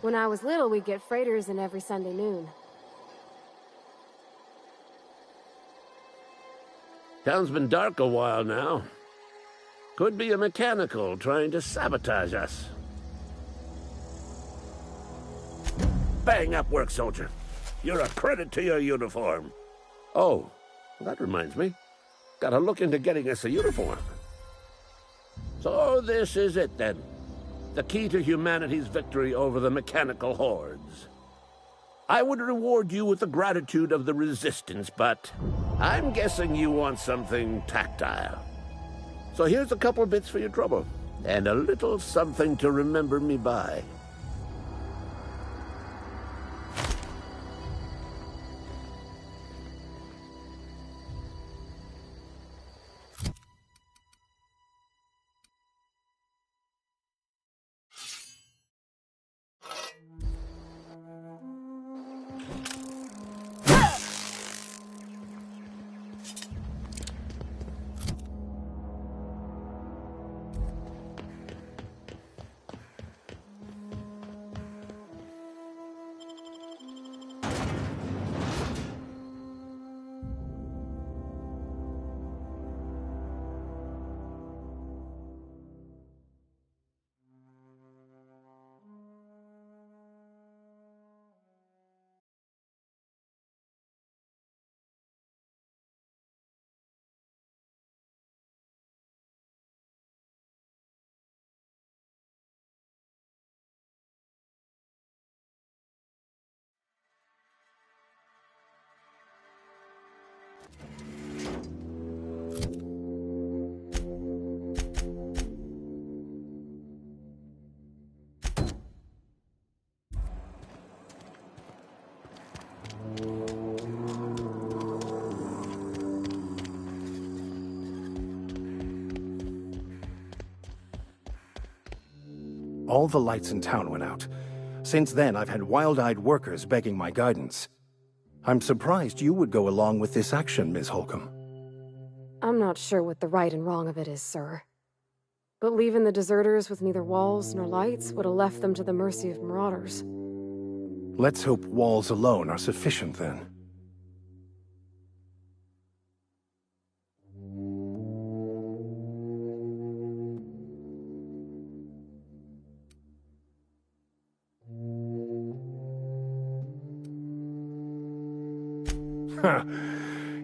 When I was little, we'd get freighters in every Sunday noon. Town's been dark a while now. Could be a mechanical trying to sabotage us. Bang up work, soldier. You're a credit to your uniform. Oh, that reminds me. Gotta look into getting us a uniform. So this is it, then. The key to humanity's victory over the mechanical hordes. I would reward you with the gratitude of the Resistance, but I'm guessing you want something tactile. So here's a couple bits for your trouble, and a little something to remember me by. All the lights in town went out. Since then, I've had wild-eyed workers begging my guidance. I'm surprised you would go along with this action, Ms. Holcomb. I'm not sure what the right and wrong of it is, sir. But leaving the deserters with neither walls nor lights would have left them to the mercy of marauders. Let's hope walls alone are sufficient, then.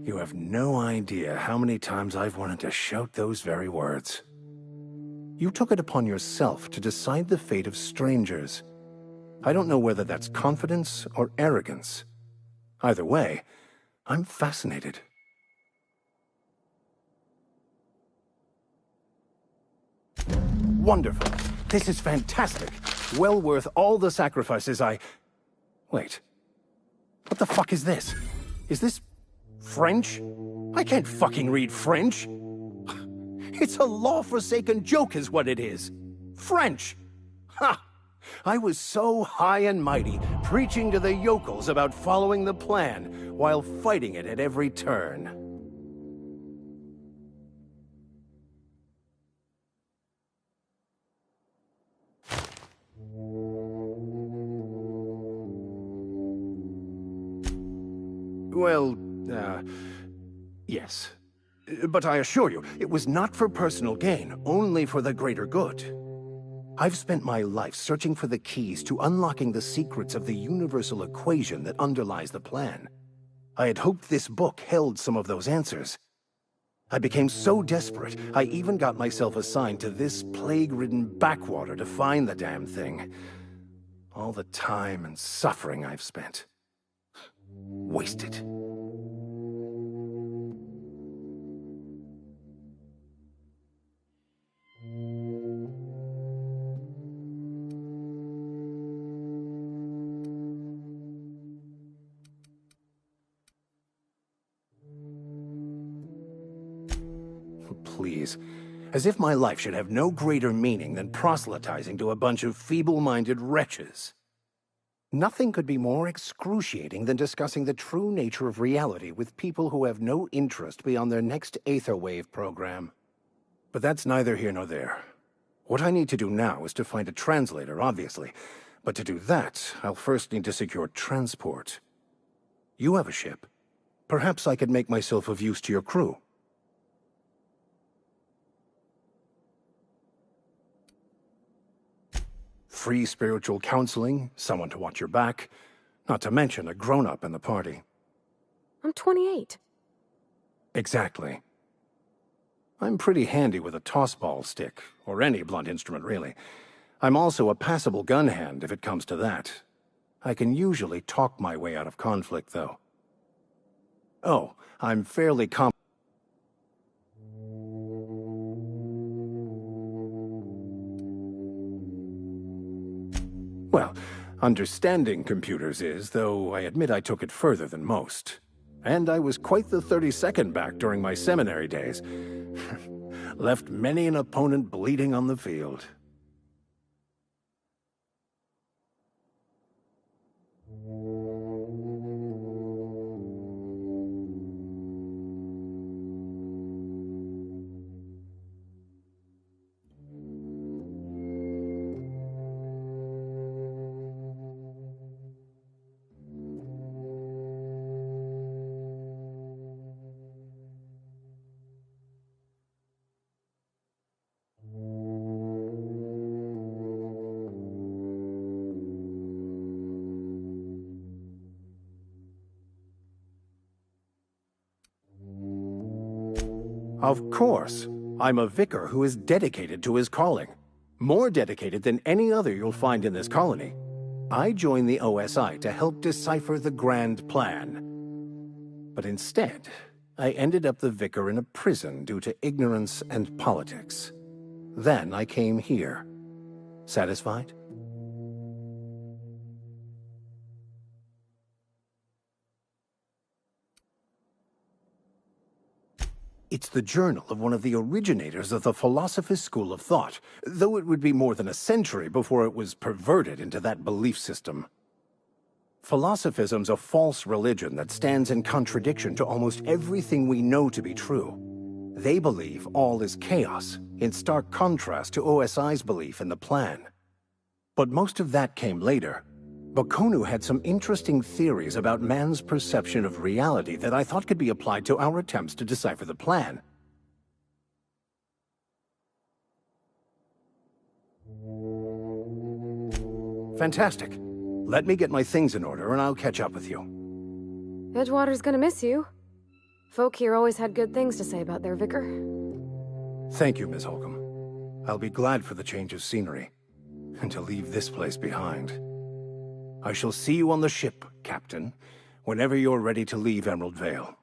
You have no idea how many times I've wanted to shout those very words. You took it upon yourself to decide the fate of strangers. I don't know whether that's confidence or arrogance. Either way, I'm fascinated. wonderful. This is fantastic. Well worth all the sacrifices I... Wait. What the fuck is this? Is this... French? I can't fucking read French. It's a law-forsaken joke is what it is. French! Ha! I was so high and mighty, preaching to the yokels about following the plan, while fighting it at every turn. Well, yes. But I assure you, it was not for personal gain, only for the greater good. I've spent my life searching for the keys to unlocking the secrets of the universal equation that underlies the plan. I had hoped this book held some of those answers. I became so desperate, I even got myself assigned to this plague-ridden backwater to find the damn thing. All the time and suffering I've spent. Wasted. Please. As if my life should have no greater meaning than proselytizing to a bunch of feeble-minded wretches. Nothing could be more excruciating than discussing the true nature of reality with people who have no interest beyond their next Aetherwave program. But that's neither here nor there. What I need to do now is to find a translator, obviously. But to do that, I'll first need to secure transport. You have a ship. Perhaps I could make myself of use to your crew. Free spiritual counseling, someone to watch your back, not to mention a grown-up in the party. I'm 28. Exactly. I'm pretty handy with a tossball stick, or any blunt instrument, really. I'm also a passable gun hand, if it comes to that. I can usually talk my way out of conflict, though. Oh, I'm fairly Well, understanding computers is, though I admit I took it further than most. And I was quite the 32nd back during my seminary days. Left many an opponent bleeding on the field. Of course. I'm a vicar who is dedicated to his calling. More dedicated than any other you'll find in this colony. I joined the OSI to help decipher the grand plan. But instead, I ended up the vicar in a prison due to ignorance and politics. Then I came here. Satisfied? It's the journal of one of the originators of the Philosophist school of thought, though it would be more than a century before it was perverted into that belief system. Philosophism's a false religion that stands in contradiction to almost everything we know to be true. They believe all is chaos, in stark contrast to OSI's belief in the plan. But most of that came later. Bakonu had some interesting theories about man's perception of reality that I thought could be applied to our attempts to decipher the plan. Fantastic. Let me get my things in order and I'll catch up with you. Edgewater's gonna miss you. Folk here always had good things to say about their vicar. Thank you, Miss Holcomb. I'll be glad for the change of scenery, and to leave this place behind. I shall see you on the ship, Captain, whenever you're ready to leave Emerald Vale.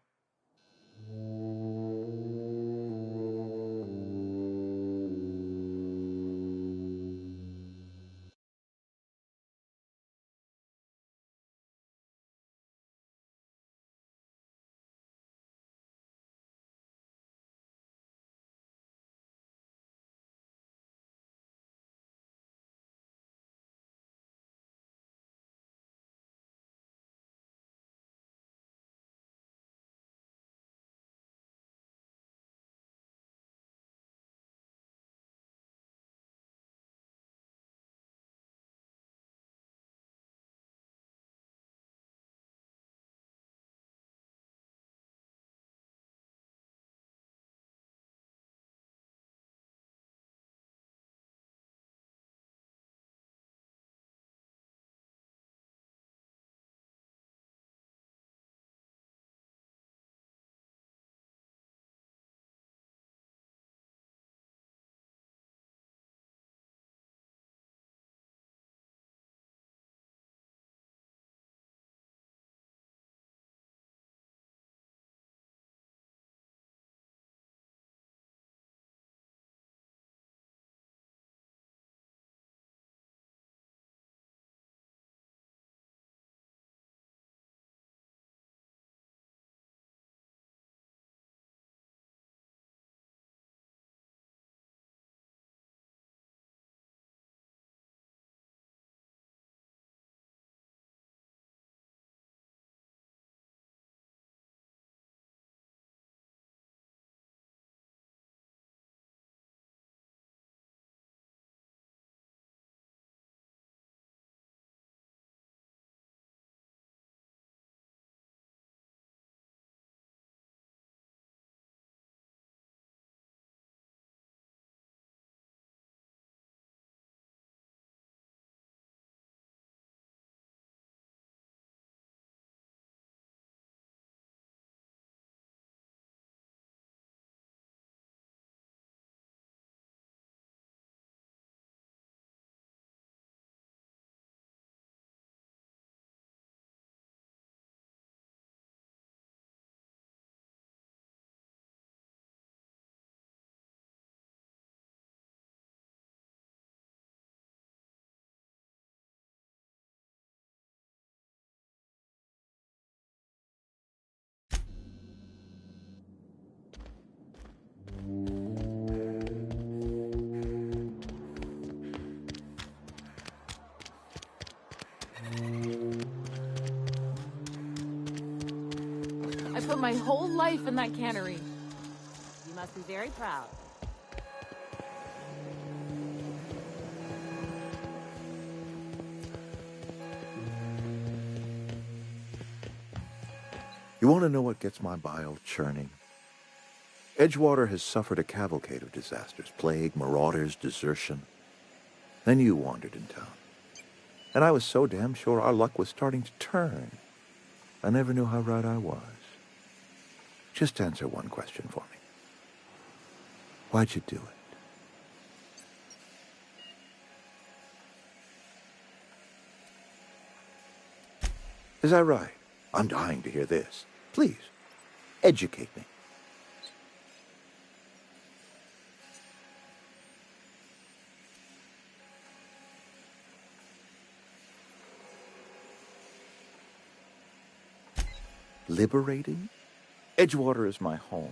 my whole life in that cannery. You must be very proud. You want to know what gets my bile churning? Edgewater has suffered a cavalcade of disasters. Plague, marauders, desertion. Then you wandered in town. And I was so damn sure our luck was starting to turn. I never knew how right I was. Just answer one question for me. Why'd you do it? Is that right? I'm dying to hear this. Please, educate me. Liberating? Edgewater is my home.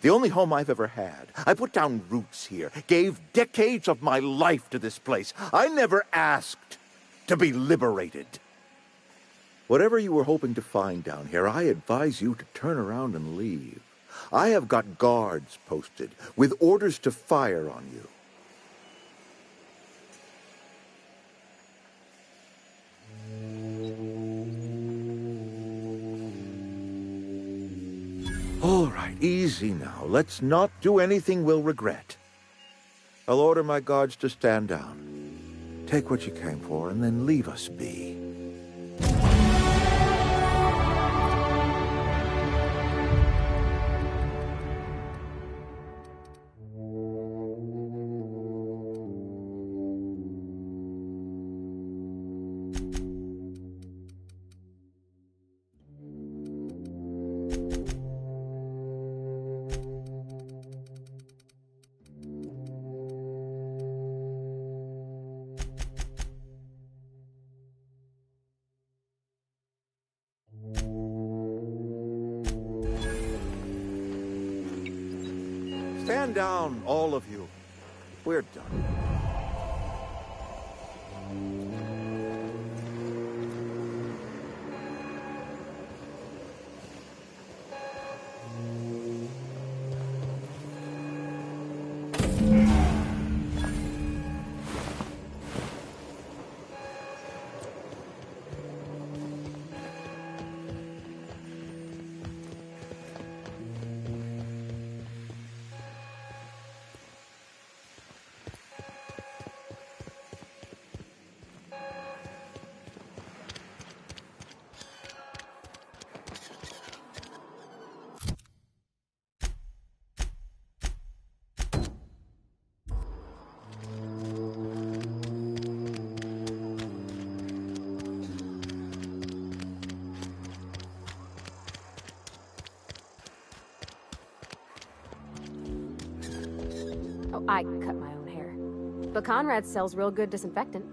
The only home I've ever had. I put down roots here, gave decades of my life to this place. I never asked to be liberated. Whatever you were hoping to find down here, I advise you to turn around and leave. I have got guards posted with orders to fire on you. All right, easy now. Let's not do anything we'll regret. I'll order my guards to stand down. Take what you came for and then leave us be. Stand down, all of you. We're done. Oh, I cut my own hair. But Conrad sells real good disinfectant.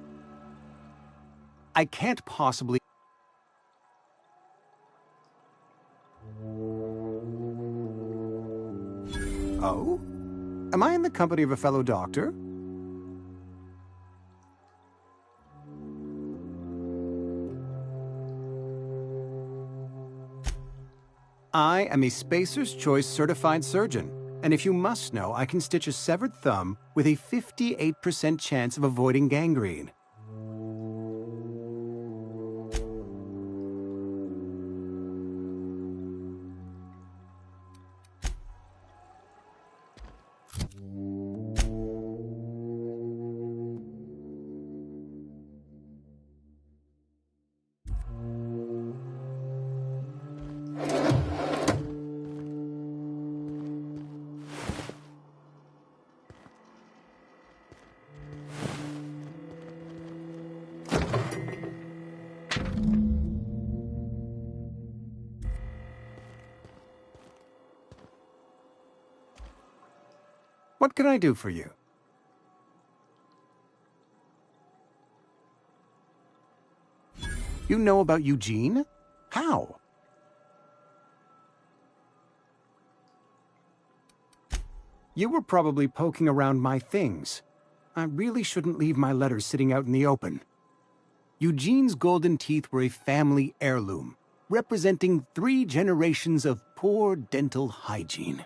I can't possibly... Oh? Am I in the company of a fellow doctor? I am a Spacer's Choice certified surgeon, and if you must know, I can stitch a severed thumb with a 58% chance of avoiding gangrene. What can I do for you? You know about Eugene? How? You were probably poking around my things. I really shouldn't leave my letters sitting out in the open. Eugene's golden teeth were a family heirloom, representing 3 generations of poor dental hygiene.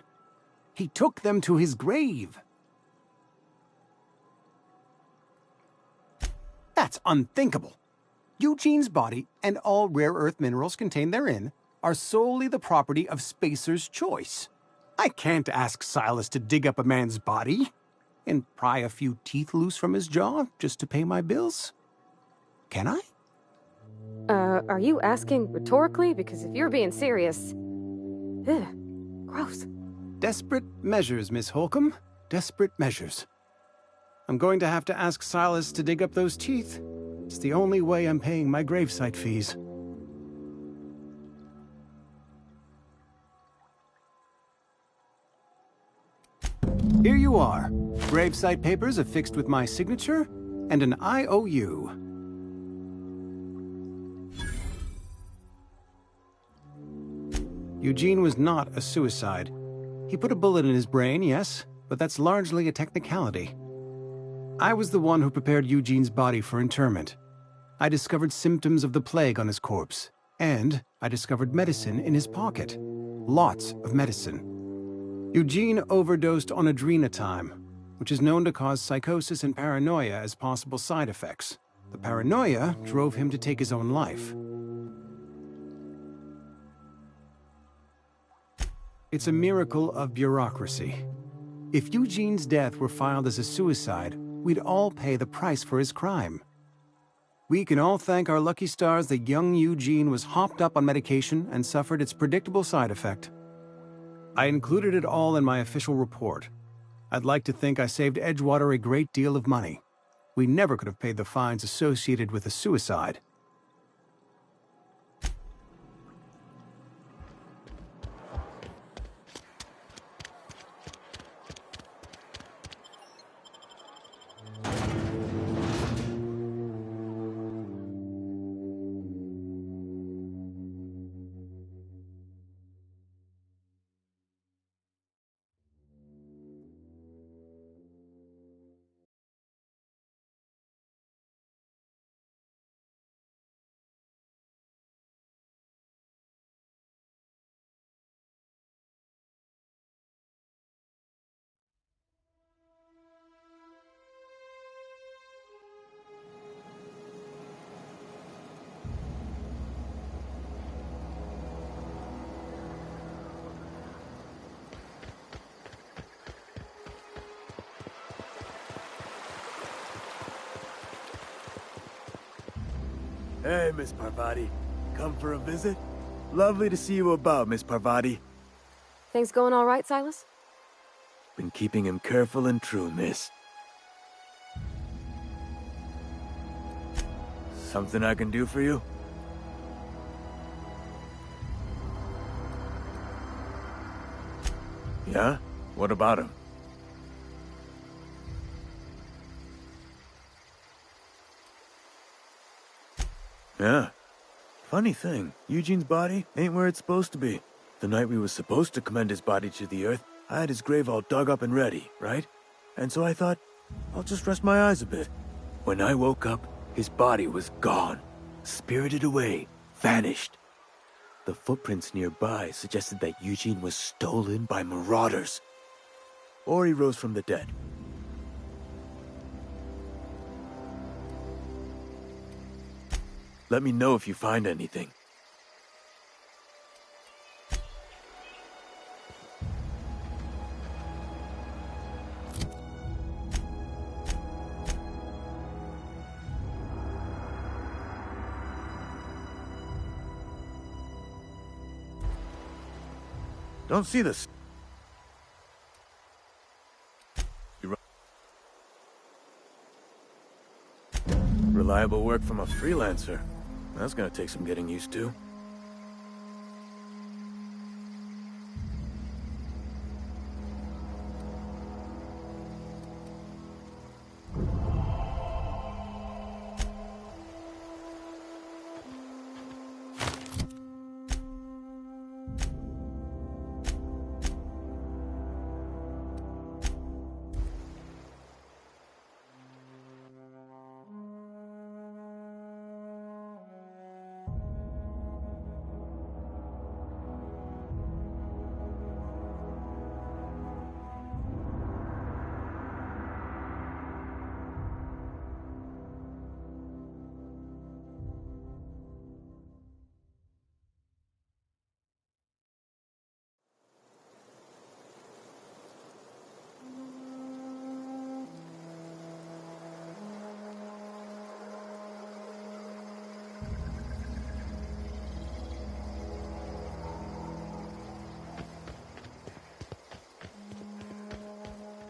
He took them to his grave. That's unthinkable. Eugene's body and all rare earth minerals contained therein are solely the property of Spacer's Choice. I can't ask Silas to dig up a man's body and pry a few teeth loose from his jaw just to pay my bills. Can I? Are you asking rhetorically? Because if you're being serious... Ugh, gross. Desperate measures, Miss Holcomb. Desperate measures. I'm going to have to ask Silas to dig up those teeth. It's the only way I'm paying my gravesite fees. Here you are. Gravesite papers affixed with my signature and an IOU. Eugene was not a suicide. He put a bullet in his brain, yes, but that's largely a technicality. I was the one who prepared Eugene's body for interment. I discovered symptoms of the plague on his corpse, and I discovered medicine in his pocket. Lots of medicine. Eugene overdosed on adrenatime, which is known to cause psychosis and paranoia as possible side effects. The paranoia drove him to take his own life. It's a miracle of bureaucracy. If Eugene's death were filed as a suicide, we'd all pay the price for his crime. We can all thank our lucky stars that young Eugene was hopped up on medication and suffered its predictable side effect. I included it all in my official report. I'd like to think I saved Edgewater a great deal of money. We never could have paid the fines associated with a suicide. Hey, Miss Parvati. Come for a visit? Lovely to see you about, Miss Parvati. Things going all right, Silas? Been keeping him careful and true, miss. Something I can do for you? Yeah? What about him? Yeah. Funny thing, Eugene's body ain't where it's supposed to be. The night we was supposed to commend his body to the earth, I had his grave all dug up and ready, right? And so I thought, I'll just rest my eyes a bit. When I woke up, his body was gone. Spirited away. Vanished. The footprints nearby suggested that Eugene was stolen by marauders. Or he rose from the dead. Let me know if you find anything. Don't see this. Reliable work from a freelancer. That's gonna take some getting used to.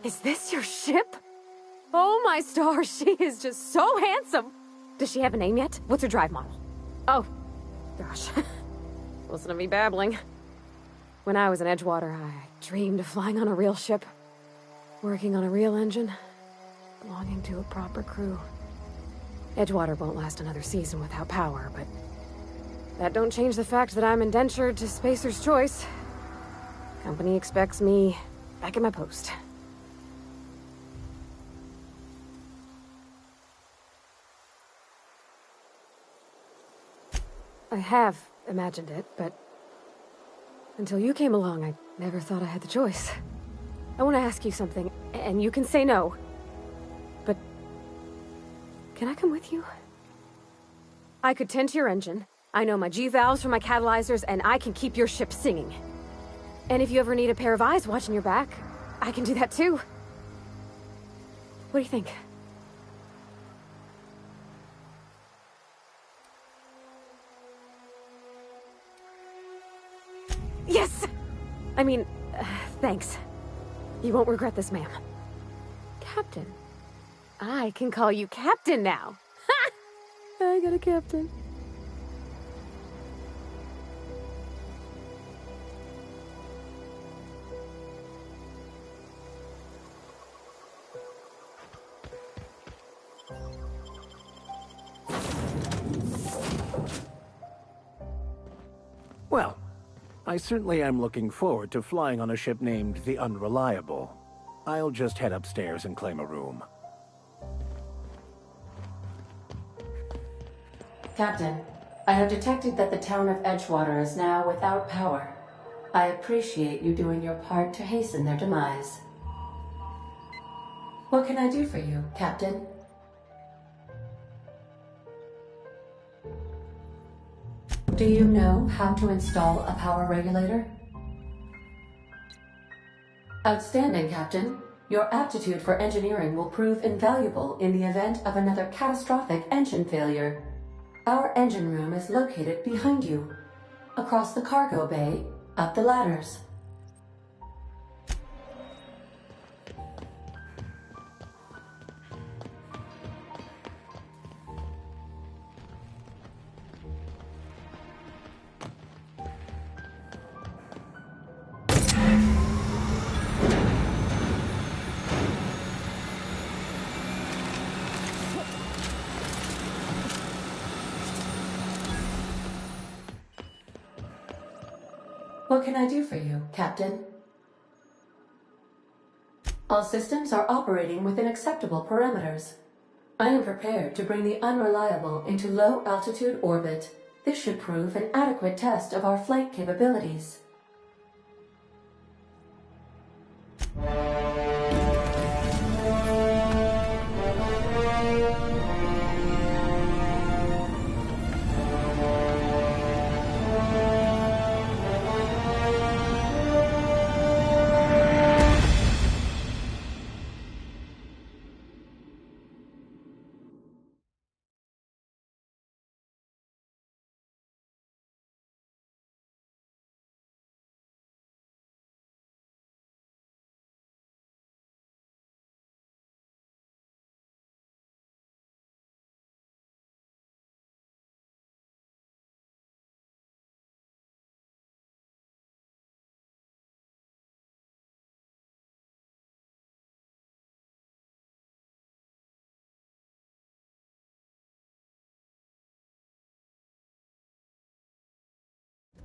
Is this your ship? Oh my stars, she is just so handsome! Does she have a name yet? What's her drive model? Oh, gosh. Listen to me babbling. When I was in Edgewater, I dreamed of flying on a real ship, working on a real engine, belonging to a proper crew. Edgewater won't last another season without power, but that don't change the fact that I'm indentured to Spacer's Choice. Company expects me back at my post. I have imagined it, but until you came along, I never thought I had the choice. I want to ask you something, and you can say no. But can I come with you? I could tend to your engine. I know my G-valves for my catalyzers, and I can keep your ship singing. And if you ever need a pair of eyes watching your back, I can do that too. What do you think? Yes! I mean, thanks. You won't regret this, ma'am. Captain. I can call you Captain now. Ha! I got a captain. Well, I certainly am looking forward to flying on a ship named the Unreliable. I'll just head upstairs and claim a room. Captain, I have detected that the town of Edgewater is now without power. I appreciate you doing your part to hasten their demise. What can I do for you, Captain? Do you know how to install a power regulator? Outstanding, Captain. Your aptitude for engineering will prove invaluable in the event of another catastrophic engine failure. Our engine room is located behind you. Across the cargo bay, up the ladders. What can I do for you, Captain? All systems are operating within acceptable parameters. I am prepared to bring the Unreliable into low-altitude orbit. This should prove an adequate test of our flight capabilities.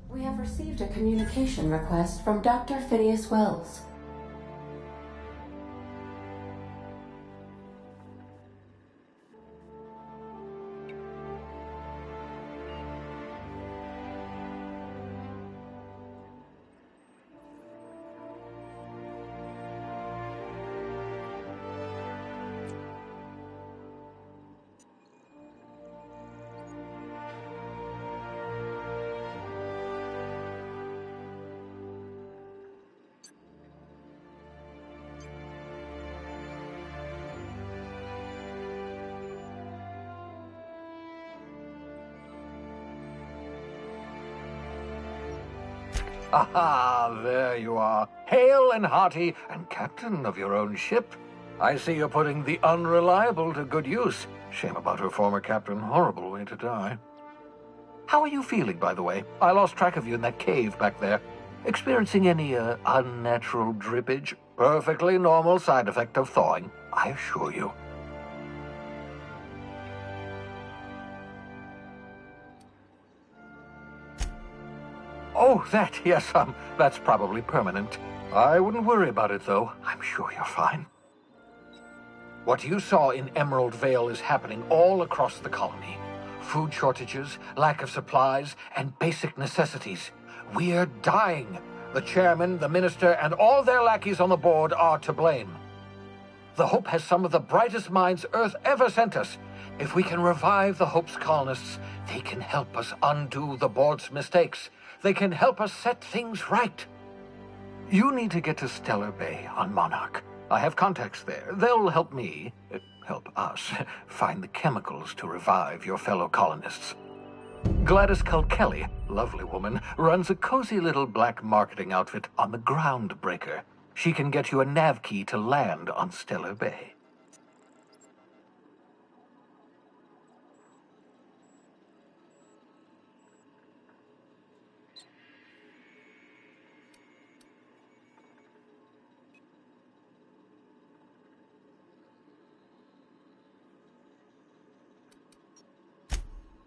We have received a communication request from Dr. Phineas Wells. Ah, there you are. hale and hearty, and captain of your own ship. I see you're putting the unreliable to good use. Shame about her former captain. Horrible way to die. How are you feeling, by the way? I lost track of you in that cave back there. Experiencing any, unnatural drippage? Perfectly normal side effect of thawing, I assure you. Oh, that, yes, that's probably permanent. I wouldn't worry about it, though. I'm sure you're fine. What you saw in Emerald Vale is happening all across the colony. Food shortages, lack of supplies, and basic necessities. We're dying. The chairman, the minister, and all their lackeys on the board are to blame. The Hope has some of the brightest minds Earth ever sent us. If we can revive the Hope's colonists, they can help us undo the board's mistakes. They can help us set things right. You need to get to Stellar Bay on Monarch. I have contacts there. They'll help me, help us, find the chemicals to revive your fellow colonists. Gladys Kelly, lovely woman, runs a cozy little black marketing outfit on the Groundbreaker. She can get you a nav key to land on Stellar Bay.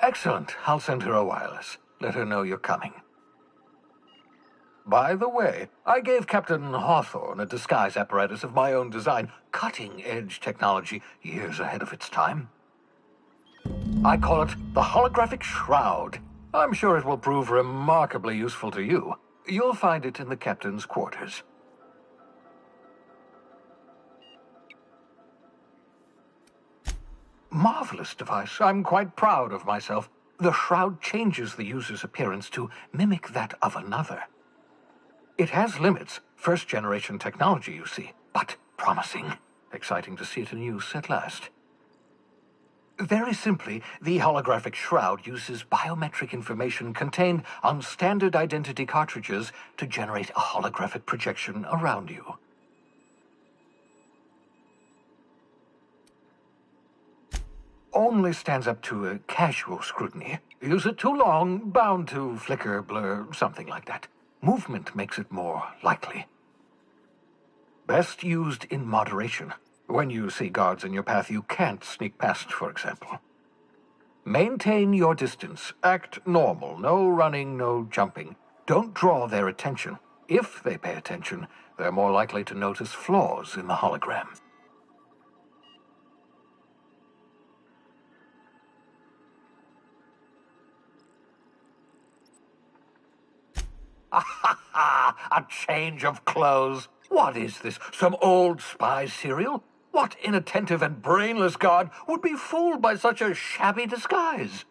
Excellent. I'll send her a wireless. Let her know you're coming. By the way, I gave Captain Hawthorne a disguise apparatus of my own design, cutting-edge technology, years ahead of its time. I call it the Holographic Shroud. I'm sure it will prove remarkably useful to you. You'll find it in the captain's quarters. Marvelous device. I'm quite proud of myself. The shroud changes the user's appearance to mimic that of another. It has limits. First-generation technology, you see, but promising. Exciting to see it in use at last. Very simply, the holographic shroud uses biometric information contained on standard identity cartridges to generate a holographic projection around you. Only stands up to a casual scrutiny. Use it too long, bound to flicker, blur, something like that. Movement makes it more likely. Best used in moderation. When you see guards in your path you can't sneak past, for example. Maintain your distance. Act normal. No running, no jumping. Don't draw their attention. If they pay attention, they're more likely to notice flaws in the hologram. A change of clothes. What is this? Some old spy serial? What inattentive and brainless guard would be fooled by such a shabby disguise?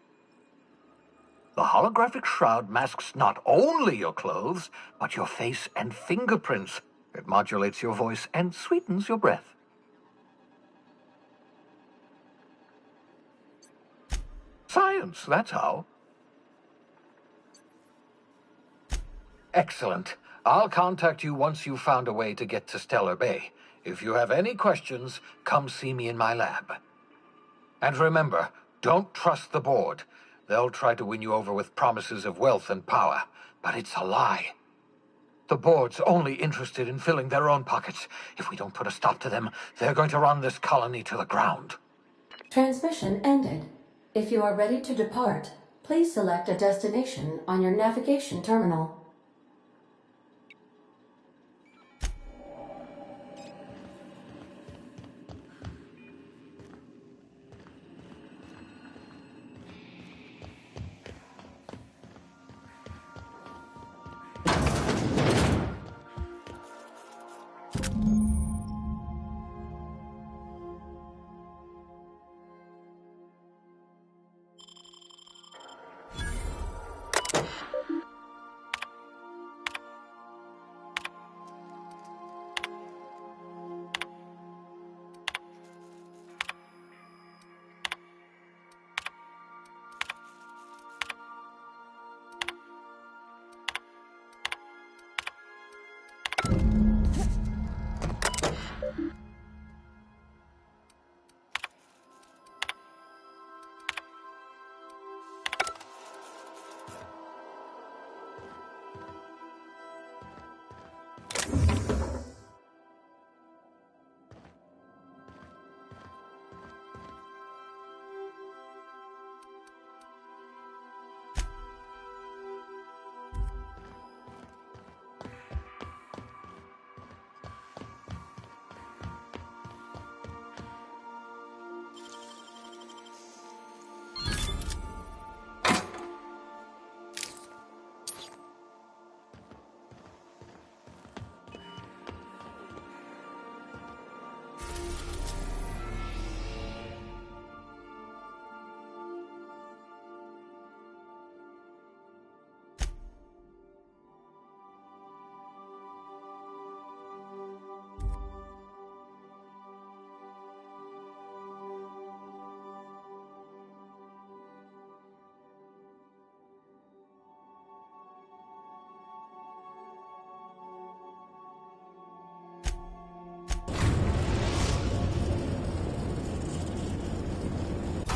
The holographic shroud masks not only your clothes, but your face and fingerprints. It modulates your voice and sweetens your breath. Science, that's how. Excellent. I'll contact you once you've found a way to get to Stellar Bay. If you have any questions, come see me in my lab. And remember, don't trust the board. They'll try to win you over with promises of wealth and power, but it's a lie. The board's only interested in filling their own pockets. If we don't put a stop to them, they're going to run this colony to the ground. Transmission ended. If you are ready to depart, please select a destination on your navigation terminal.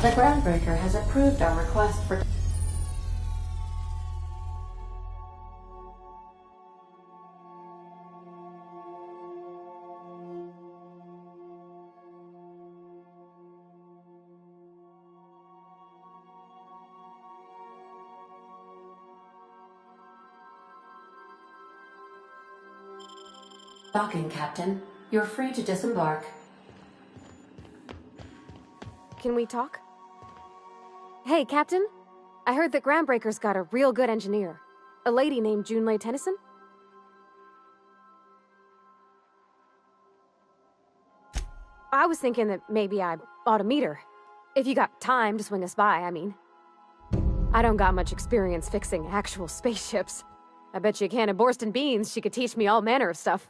The Groundbreaker has approved our request for... Docking, Captain. You're free to disembark. Can we talk? Hey, Captain. I heard that Groundbreaker's got a real good engineer. A lady named Junlei Tennyson? I was thinking that maybe I ought to meet her. If you got time to swing us by, I mean. I don't got much experience fixing actual spaceships. I bet you a can of Borston beans she could teach me all manner of stuff.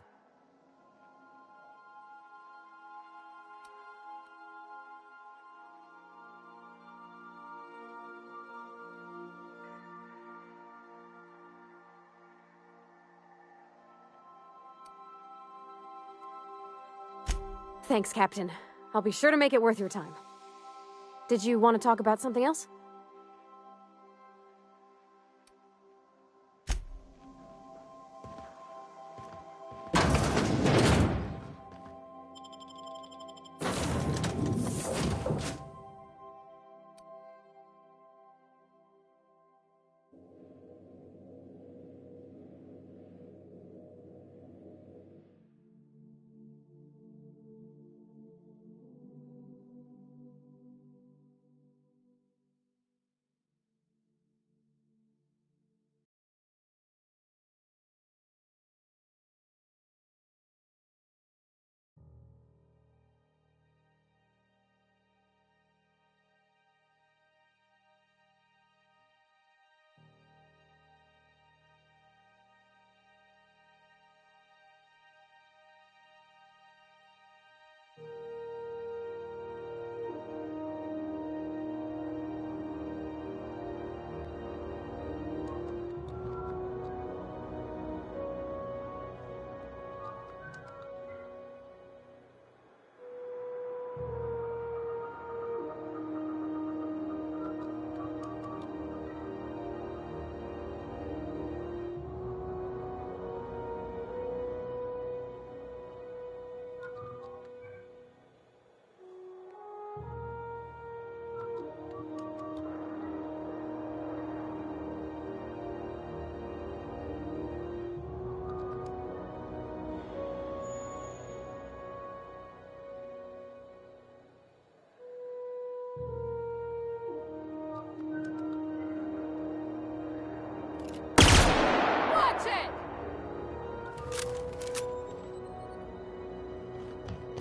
Thanks, Captain. I'll be sure to make it worth your time. Did you want to talk about something else?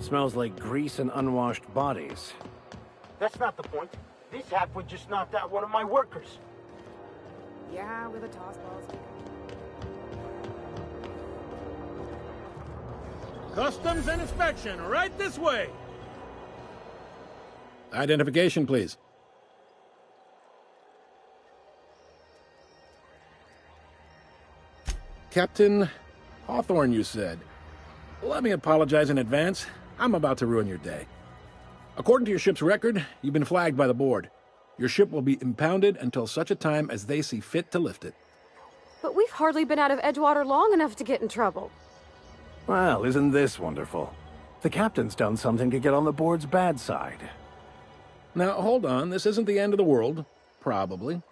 Smells like grease and unwashed bodies. That's not the point. This halfwit just knocked out one of my workers. Yeah, with a toss balls. Customs and inspection, right this way. Identification, please. Captain Hawthorne, you said. Let me apologize in advance. I'm about to ruin your day. According to your ship's record, you've been flagged by the board. Your ship will be impounded until such a time as they see fit to lift it. But we've hardly been out of Edgewater long enough to get in trouble. Well, isn't this wonderful? The captain's done something to get on the board's bad side. Now, hold on. This isn't the end of the world. Probably.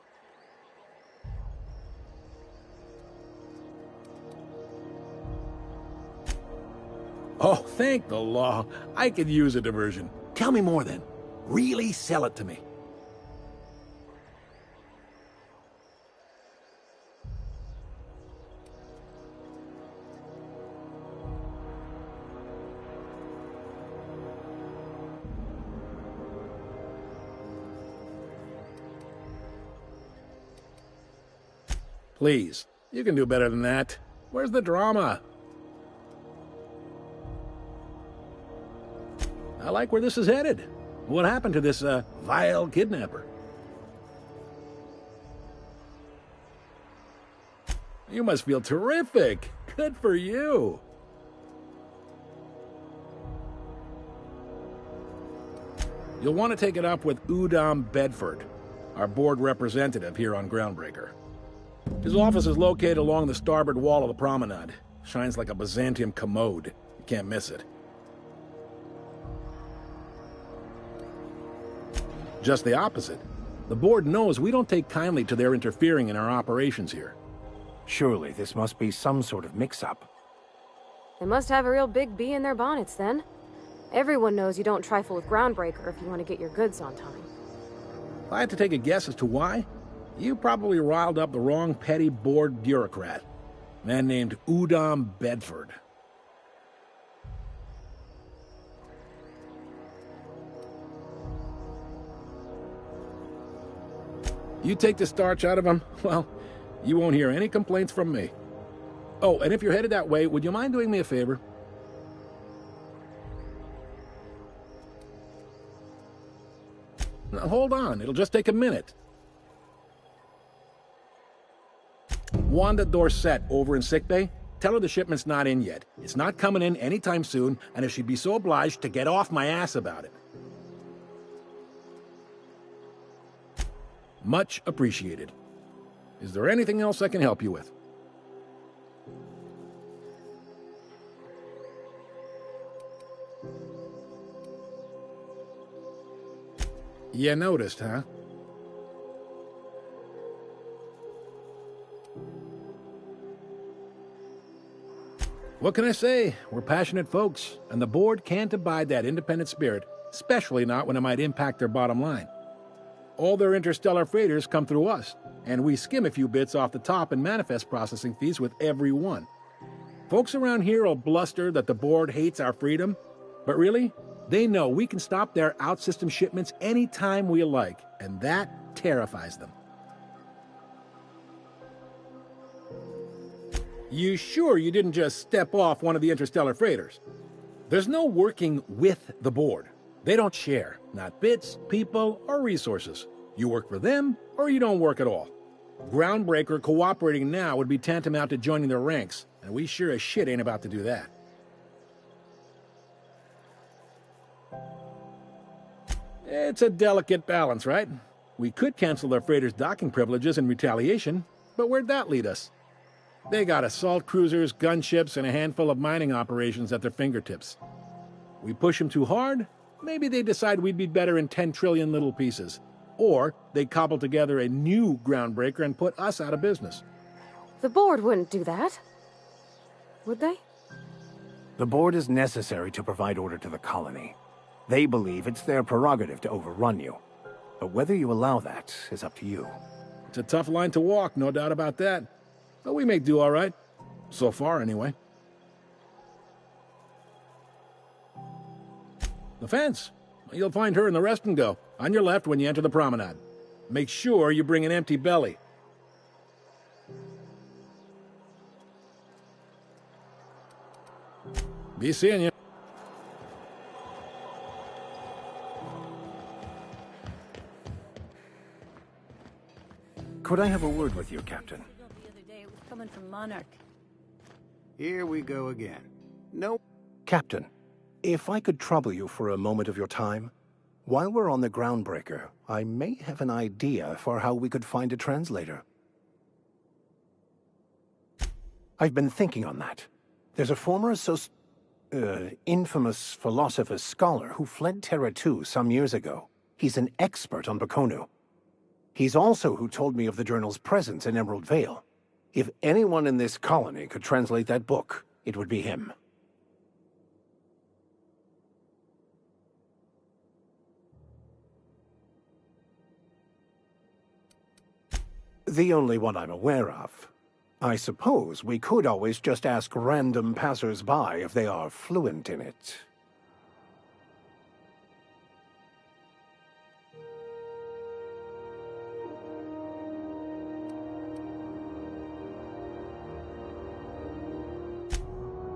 Oh, thank the law. I could use a diversion. Tell me more then. Really sell it to me. Please, you can do better than that. Where's the drama? I like where this is headed. What happened to this, vile kidnapper? You must feel terrific. Good for you. You'll want to take it up with Udom Bedford, our board representative here on Groundbreaker. His office is located along the starboard wall of the promenade. Shines like a Byzantium commode. You can't miss it. Just the opposite. The board knows we don't take kindly to their interfering in our operations here. Surely this must be some sort of mix-up. They must have a real big bee in their bonnets, then. Everyone knows you don't trifle with Groundbreaker if you want to get your goods on time. If I had to take a guess as to why, you probably riled up the wrong petty board bureaucrat. A man named Udom Bedford. You take the starch out of him, well, you won't hear any complaints from me. Oh, and if you're headed that way, would you mind doing me a favor? Now, hold on, it'll just take a minute. Wanda Dorset over in sickbay, tell her the shipment's not in yet. It's not coming in anytime soon, and if she'd be so obliged to get off my ass about it. Much appreciated. Is there anything else I can help you with? You noticed, huh? What can I say? We're passionate folks, and the board can't abide that independent spirit, especially not when it might impact their bottom line. All their interstellar freighters come through us, and we skim a few bits off the top in manifest processing fees with every one. Folks around here will bluster that the board hates our freedom, but really, they know we can stop their out-system shipments anytime we like, and that terrifies them. You sure you didn't just step off one of the interstellar freighters? There's no working with the board. They don't share, not bits, people, or resources. You work for them, or you don't work at all. Groundbreaker cooperating now would be tantamount to joining their ranks, and we sure as shit ain't about to do that. It's a delicate balance, right? We could cancel their freighters' docking privileges in retaliation, but where'd that lead us? They got assault cruisers, gunships, and a handful of mining operations at their fingertips. We push them too hard, maybe they decide we'd be better in 10 trillion little pieces. Or they cobble together a new Groundbreaker and put us out of business. The board wouldn't do that. Would they? The board is necessary to provide order to the colony. They believe it's their prerogative to overrun you. But whether you allow that is up to you. It's a tough line to walk, no doubt about that. But we make do all right. So far, anyway. The fence. You'll find her in the rest and go, on your left when you enter the promenade. Make sure you bring an empty belly. Be seeing you. Could I have a word with you, Captain? Coming from Monarch. Here we go again. No. Captain, if I could trouble you for a moment of your time, while we're on the Groundbreaker, I may have an idea for how we could find a translator. I've been thinking on that. There's a former infamous philosopher scholar who fled Terra 2 some years ago. He's an expert on Bakonu. He's also who told me of the journal's presence in Emerald Vale. If anyone in this colony could translate that book, it would be him. The only one I'm aware of. I suppose we could always just ask random passers-by if they are fluent in it.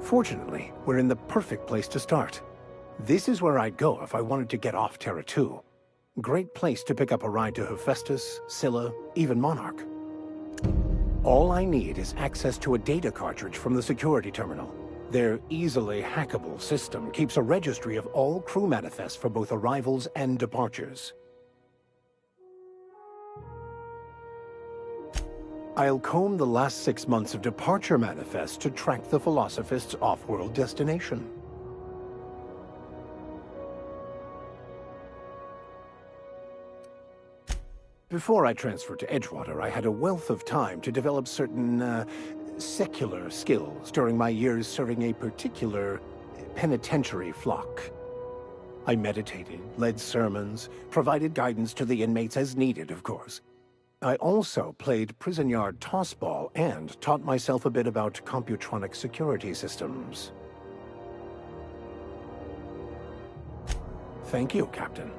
Fortunately, we're in the perfect place to start. This is where I'd go if I wanted to get off Terra 2. Great place to pick up a ride to Hephaestus, Scylla, even Monarch. All I need is access to a data cartridge from the security terminal. Their easily hackable system keeps a registry of all crew manifests for both arrivals and departures. I'll comb the last 6 months of departure manifests to track the Philosophist's off-world destination. Before I transferred to Edgewater, I had a wealth of time to develop certain, secular skills during my years serving a particular penitentiary flock. I meditated, led sermons, provided guidance to the inmates as needed, of course. I also played prison yard tossball and taught myself a bit about computronic security systems. Thank you, Captain.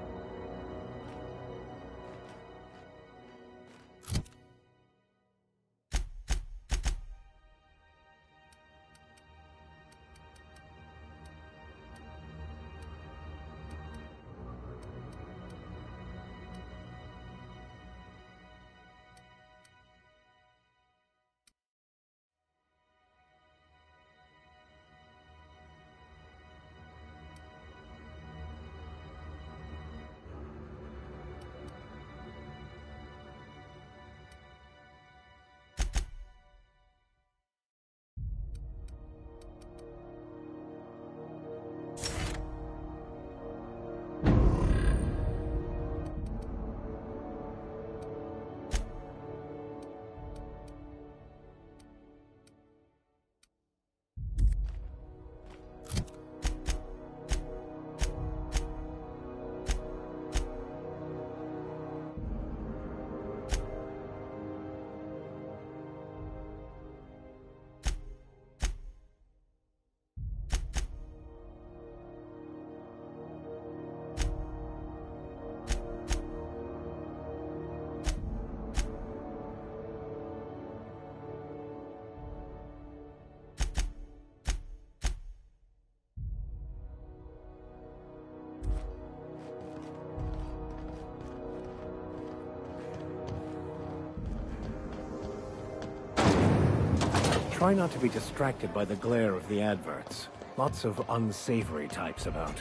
Try not to be distracted by the glare of the adverts. Lots of unsavory types about.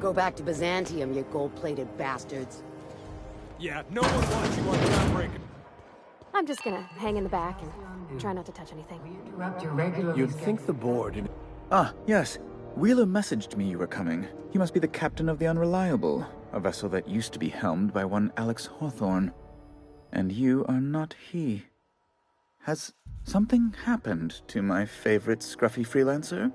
Go back to Byzantium, you gold-plated bastards. Yeah, no one wants you on the groundbreaking. I'm just gonna hang in the back and try not to touch anything. You'd think the board... Ah, yes. Wheeler messaged me you were coming. He must be the captain of the Unreliable, a vessel that used to be helmed by one Alex Hawthorne. And you are not he. Has something happened to my favorite scruffy freelancer?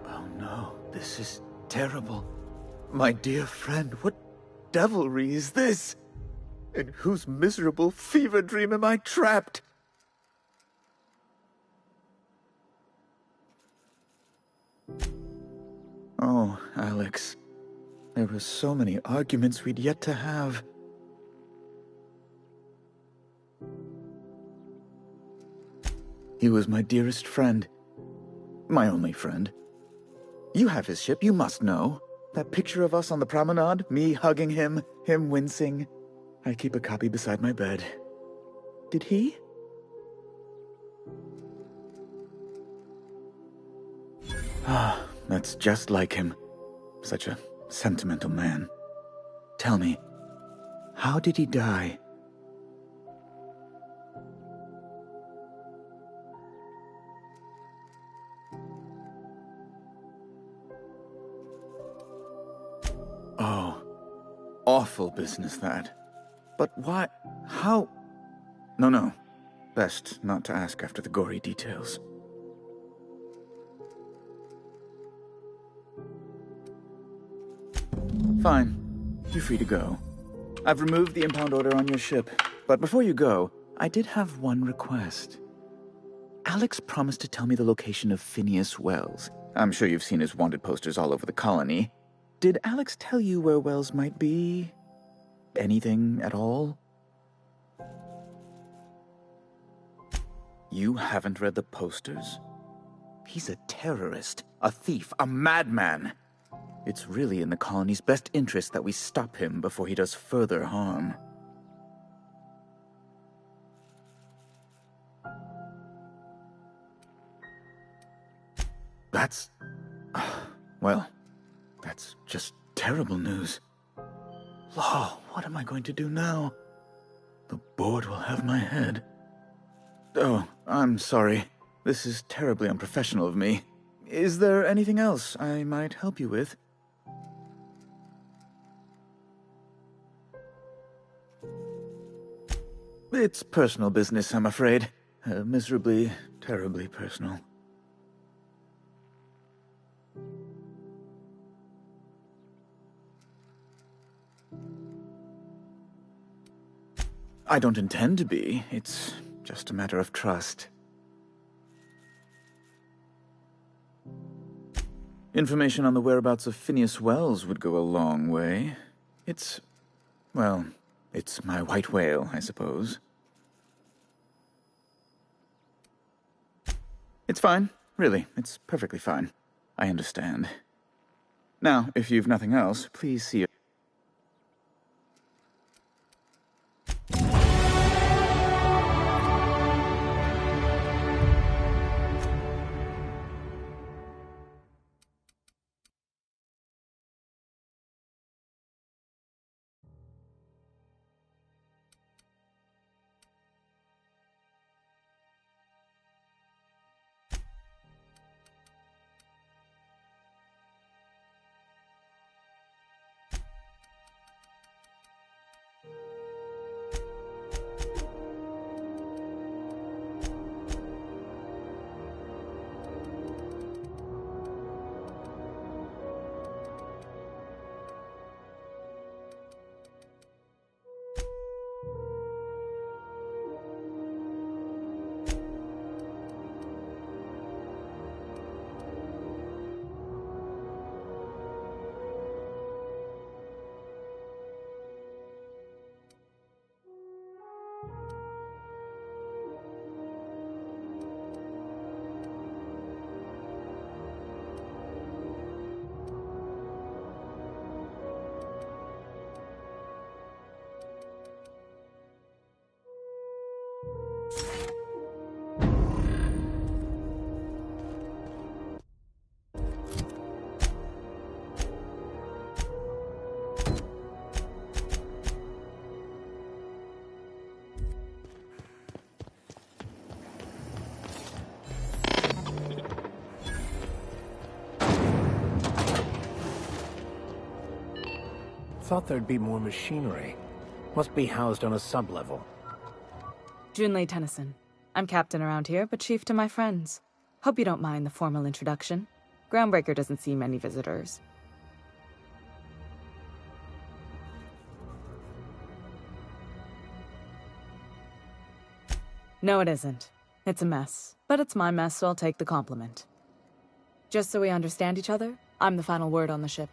Oh no, this is terrible. My dear friend, what devilry is this? In whose miserable fever dream am I trapped? Oh, Alex. There were so many arguments we'd yet to have. He was my dearest friend. My only friend. You have his ship, you must know. That picture of us on the promenade, me hugging him, him wincing. I keep a copy beside my bed. Did he? Ah, that's just like him. Such a sentimental man. Tell me, how did he die? Oh, awful business that. But why? How? No. Best not to ask after the gory details. Fine. You're free to go. I've removed the impound order on your ship. But before you go, I did have one request. Alex promised to tell me the location of Phineas Wells. I'm sure you've seen his wanted posters all over the colony. Did Alex tell you where Wells might be? Anything at all? You haven't read the posters? He's a terrorist, a thief, a madman. It's really in the colony's best interest that we stop him before he does further harm. That's... well, that's just terrible news. Law, what am I going to do now? The board will have my head. Oh, I'm sorry. This is terribly unprofessional of me. Is there anything else I might help you with? It's personal business, I'm afraid. Miserably, terribly personal. I don't intend to be. It's just a matter of trust. Information on the whereabouts of Phineas Wells would go a long way. Well, it's my white whale, I suppose. It's fine. Really, it's perfectly fine. I understand. Now, if you've nothing else, please see... Thought there'd be more machinery. Must be housed on a sublevel. Junlei Tennyson. I'm captain around here, but chief to my friends. Hope you don't mind the formal introduction. Groundbreaker doesn't see many visitors. No, it isn't. It's a mess. But it's my mess, so I'll take the compliment. Just so we understand each other, I'm the final word on the ship.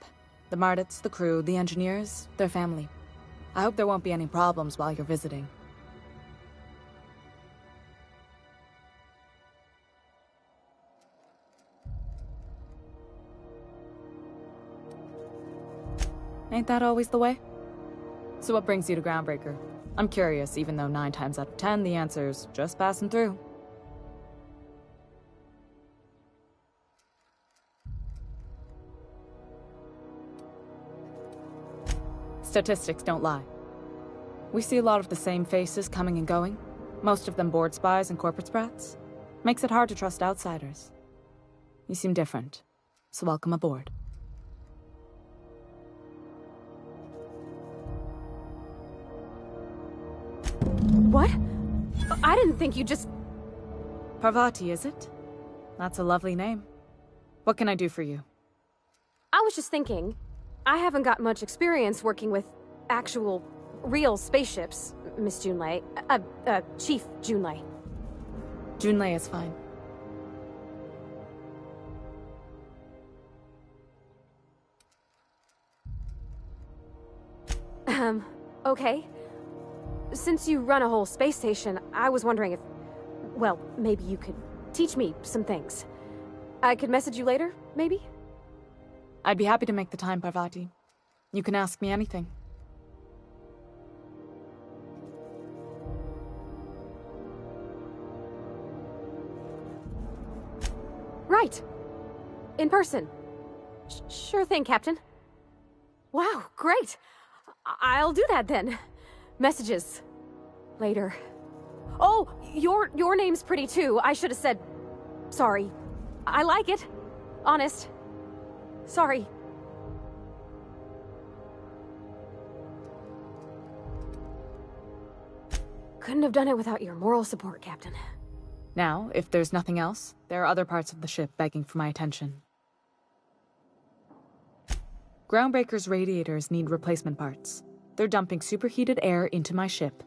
The Mardits, the crew, the engineers, their family. I hope there won't be any problems while you're visiting. Ain't that always the way? So what brings you to Groundbreaker? I'm curious, even though 9 times out of 10 the answer's just passing through. Statistics don't lie. We see a lot of the same faces coming and going, most of them board spies and corporate sprats. Makes it hard to trust outsiders. You seem different, so welcome aboard. What? I didn't think you just... Parvati, is it? That's a lovely name. What can I do for you? I was just thinking, I haven't got much experience working with actual, real spaceships, Miss Junlei. Chief Junlei. Junlei is fine. Okay. Since you run a whole space station, I was wondering if... well, maybe you could teach me some things. I could message you later, maybe? I'd be happy to make the time, Parvati. You can ask me anything. Right. In person. Sure thing, Captain. Wow, great. I'll do that then. Messages. Later. Oh, your name's pretty too. I should have said... Sorry. I like it. Honest. Sorry. Couldn't have done it without your moral support, Captain. Now, if there's nothing else, there are other parts of the ship begging for my attention. Groundbreaker's radiators need replacement parts. They're dumping superheated air into my ship.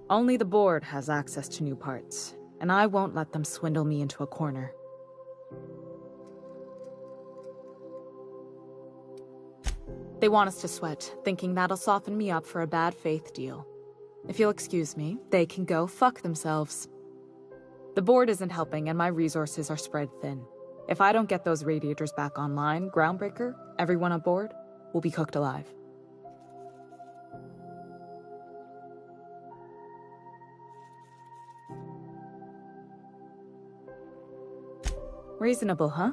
Only the board has access to new parts, and I won't let them swindle me into a corner. They want us to sweat, thinking that'll soften me up for a bad faith deal. If you'll excuse me, they can go fuck themselves. The board isn't helping and my resources are spread thin. If I don't get those radiators back online, Groundbreaker, everyone aboard, will be cooked alive. Reasonable, huh?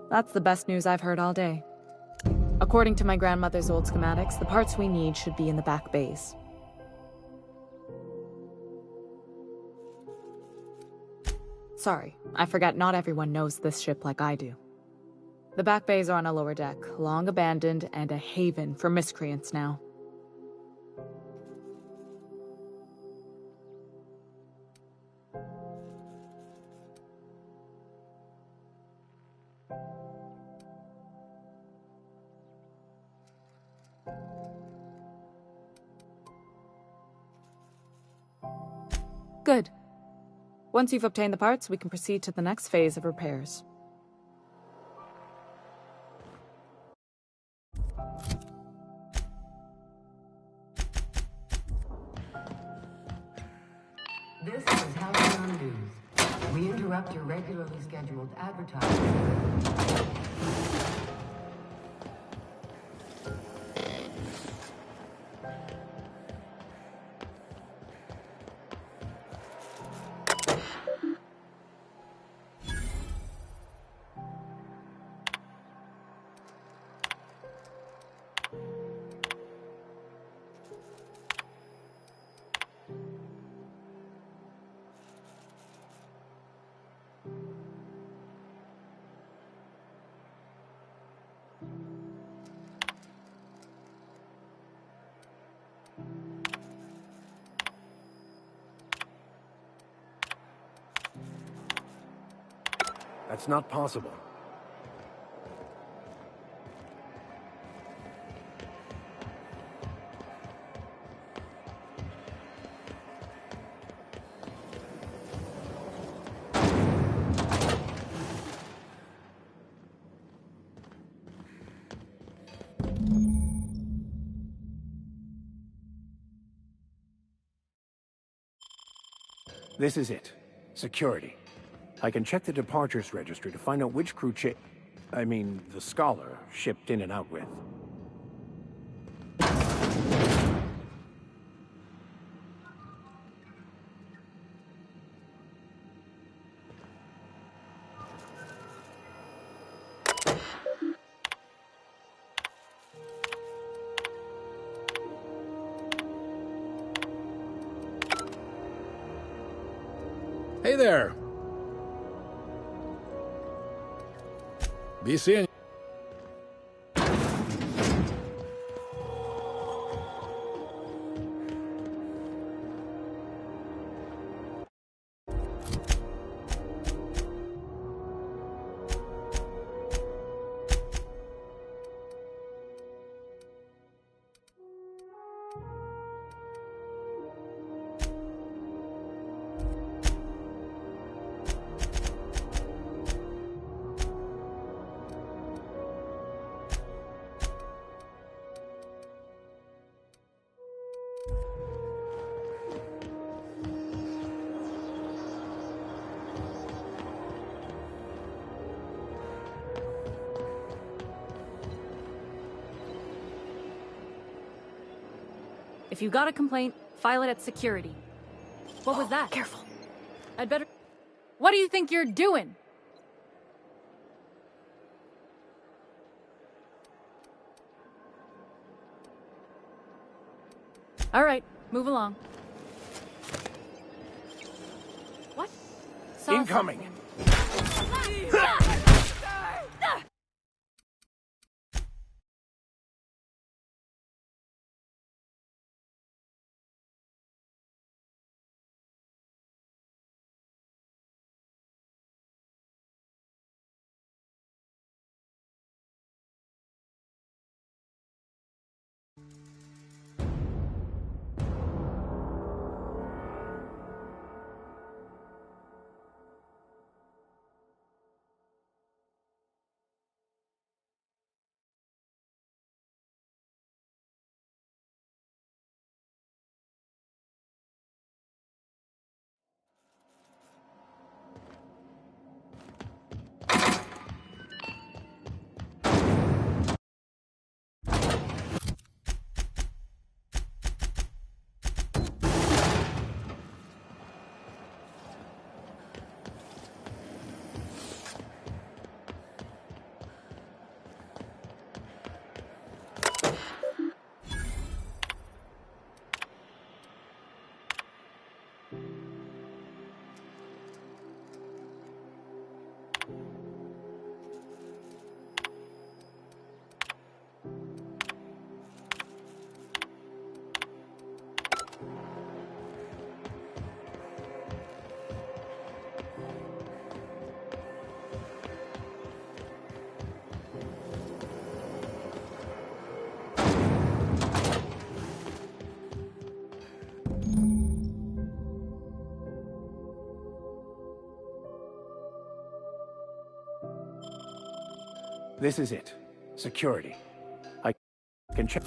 That's the best news I've heard all day. According to my grandmother's old schematics, the parts we need should be in the back bays. Sorry, I forgot not everyone knows this ship like I do. The back bays are on a lower deck, long abandoned and a haven for miscreants now. Good. Once you've obtained the parts, we can proceed to the next phase of repairs. This is Halcyon News. We interrupt your regularly scheduled advertising. That's not possible. This is it. Security. I can check the departures registry to find out which crew the Scholar shipped in and out with. Hey there. Be seeing you. If you got a complaint, file it at security. What was that? Careful. I'd better... What do you think you're doing? All right, move along. What? Incoming! This is it. Security. I can check.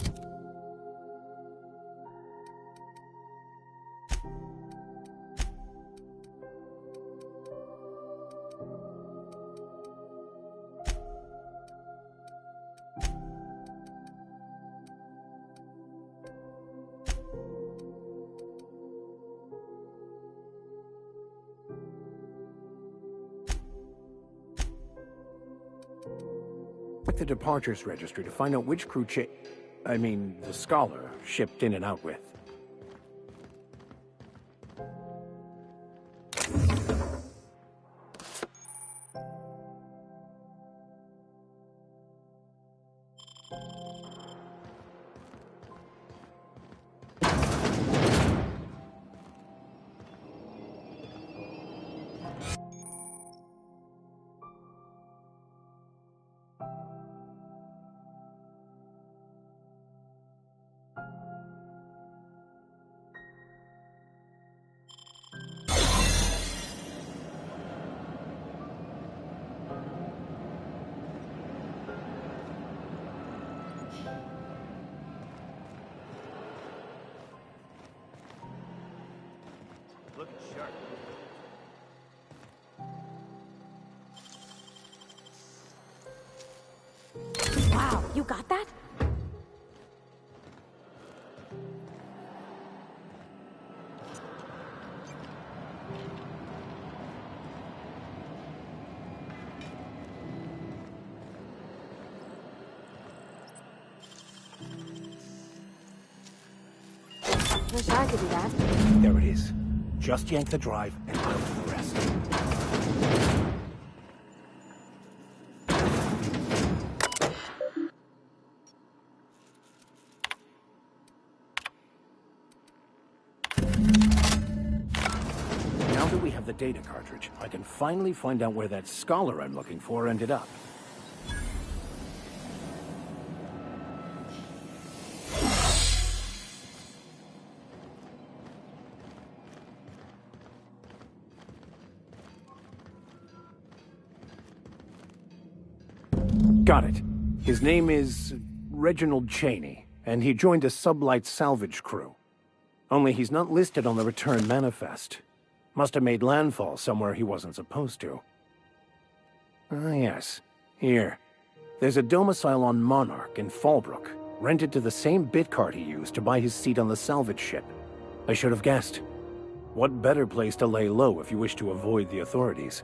The departures registry to find out which crew the Scholar shipped in and out with. Looking sharp. Wow, you got that? Wish I could do that. There it is. Just yank the drive and I'll do the rest. Now that we have the data cartridge, I can finally find out where that Scholar I'm looking for ended up. Got it. His name is Reginald Cheney, and he joined a sublight salvage crew. Only he's not listed on the return manifest. Must have made landfall somewhere he wasn't supposed to. Ah, yes. Here. There's a domicile on Monarch in Fallbrook, rented to the same bit card he used to buy his seat on the salvage ship. I should have guessed. What better place to lay low if you wish to avoid the authorities?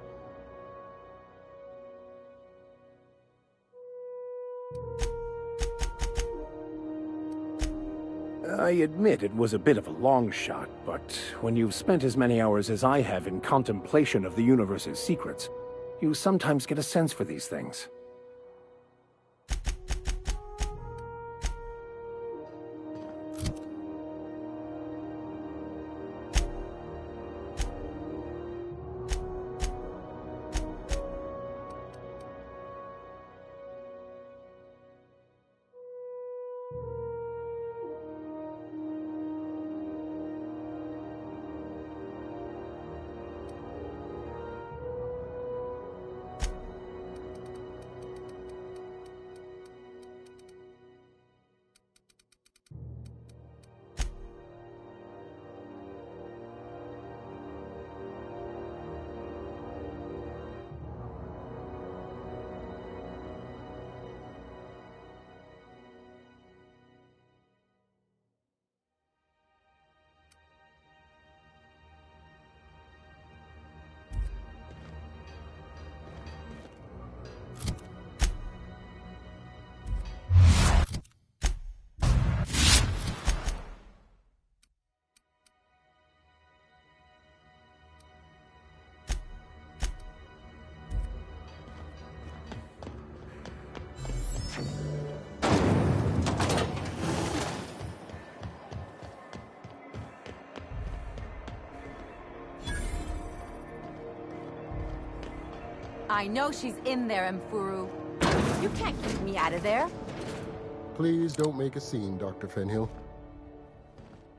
I admit it was a bit of a long shot, but when you've spent as many hours as I have in contemplation of the universe's secrets, you sometimes get a sense for these things. I know she's in there, Mfuru. You can't keep me out of there. Please don't make a scene, Dr. Fenhill.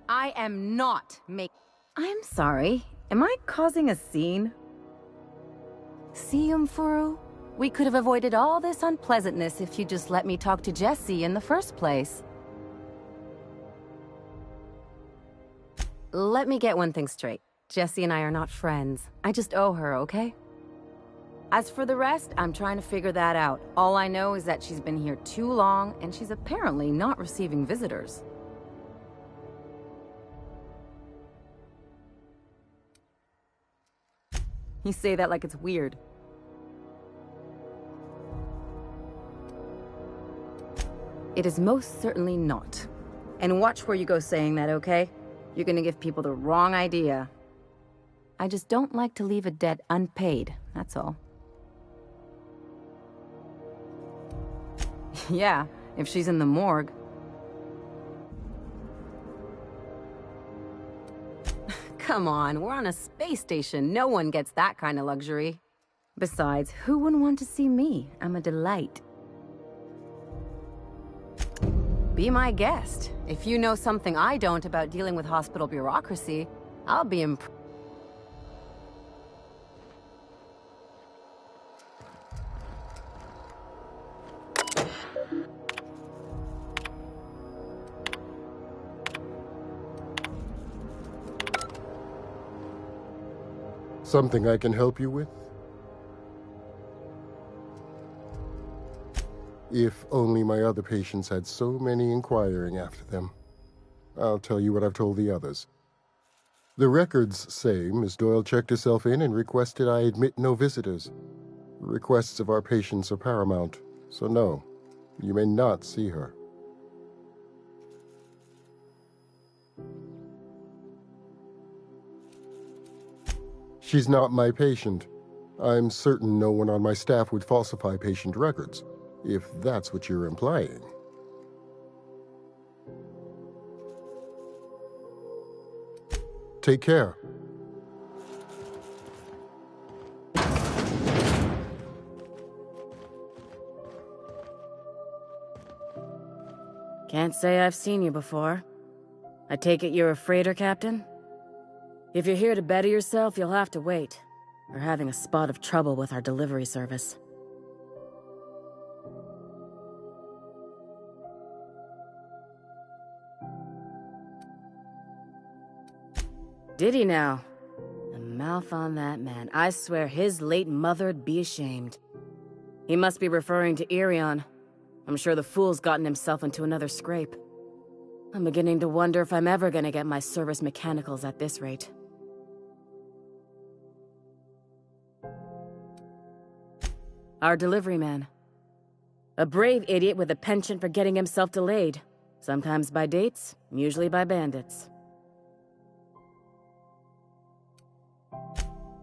I am not I'm sorry. Am I causing a scene? See, Mfuru? We could have avoided all this unpleasantness if you just let me talk to Jesse in the first place. Let me get one thing straight. Jesse and I are not friends. I just owe her, okay? As for the rest, I'm trying to figure that out. All I know is that she's been here too long, and she's apparently not receiving visitors. You say that like it's weird. It is most certainly not. And watch where you go saying that, okay? You're gonna give people the wrong idea. I just don't like to leave a debt unpaid, that's all. Yeah, if she's in the morgue. Come on, we're on a space station. No one gets that kind of luxury. Besides, who wouldn't want to see me? I'm a delight. Be my guest. If you know something I don't about dealing with hospital bureaucracy, I'll be impressed. Something I can help you with? If only my other patients had so many inquiring after them. I'll tell you what I've told the others. The records say Miss Doyle checked herself in and requested I admit no visitors. Requests of our patients are paramount, so no, you may not see her. She's not my patient. I'm certain no one on my staff would falsify patient records, if that's what you're implying. Take care. Can't say I've seen you before. I take it you're a freighter captain? If you're here to better yourself, you'll have to wait. We're having a spot of trouble with our delivery service. Did he now? The mouth on that man. I swear his late mother'd be ashamed. He must be referring to Irion. I'm sure the fool's gotten himself into another scrape. I'm beginning to wonder if I'm ever gonna get my service mechanicals at this rate. Our delivery man. A brave idiot with a penchant for getting himself delayed. Sometimes by dates, usually by bandits.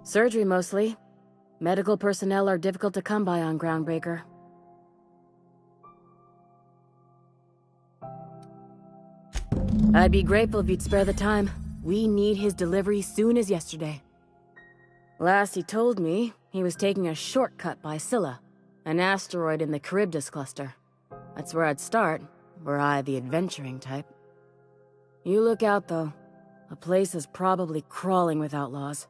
Surgery mostly. Medical personnel are difficult to come by on Groundbreaker. I'd be grateful if you'd spare the time. We need his delivery soon as yesterday. Last he told me, he was taking a shortcut by Scylla, an asteroid in the Charybdis cluster. That's where I'd start, were I the adventuring type. You look out, though. The place is probably crawling with outlaws.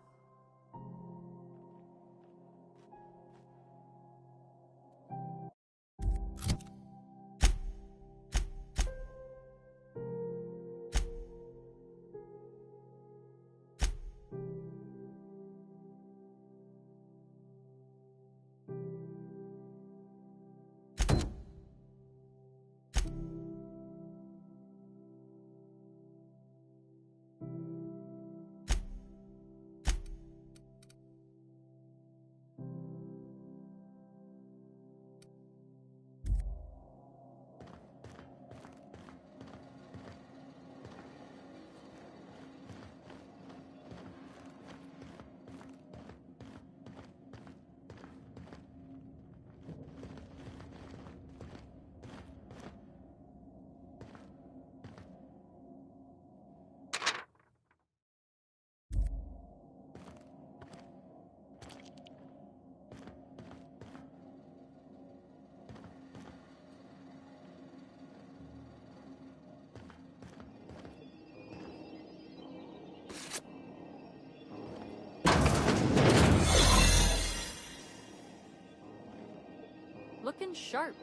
Looking sharp.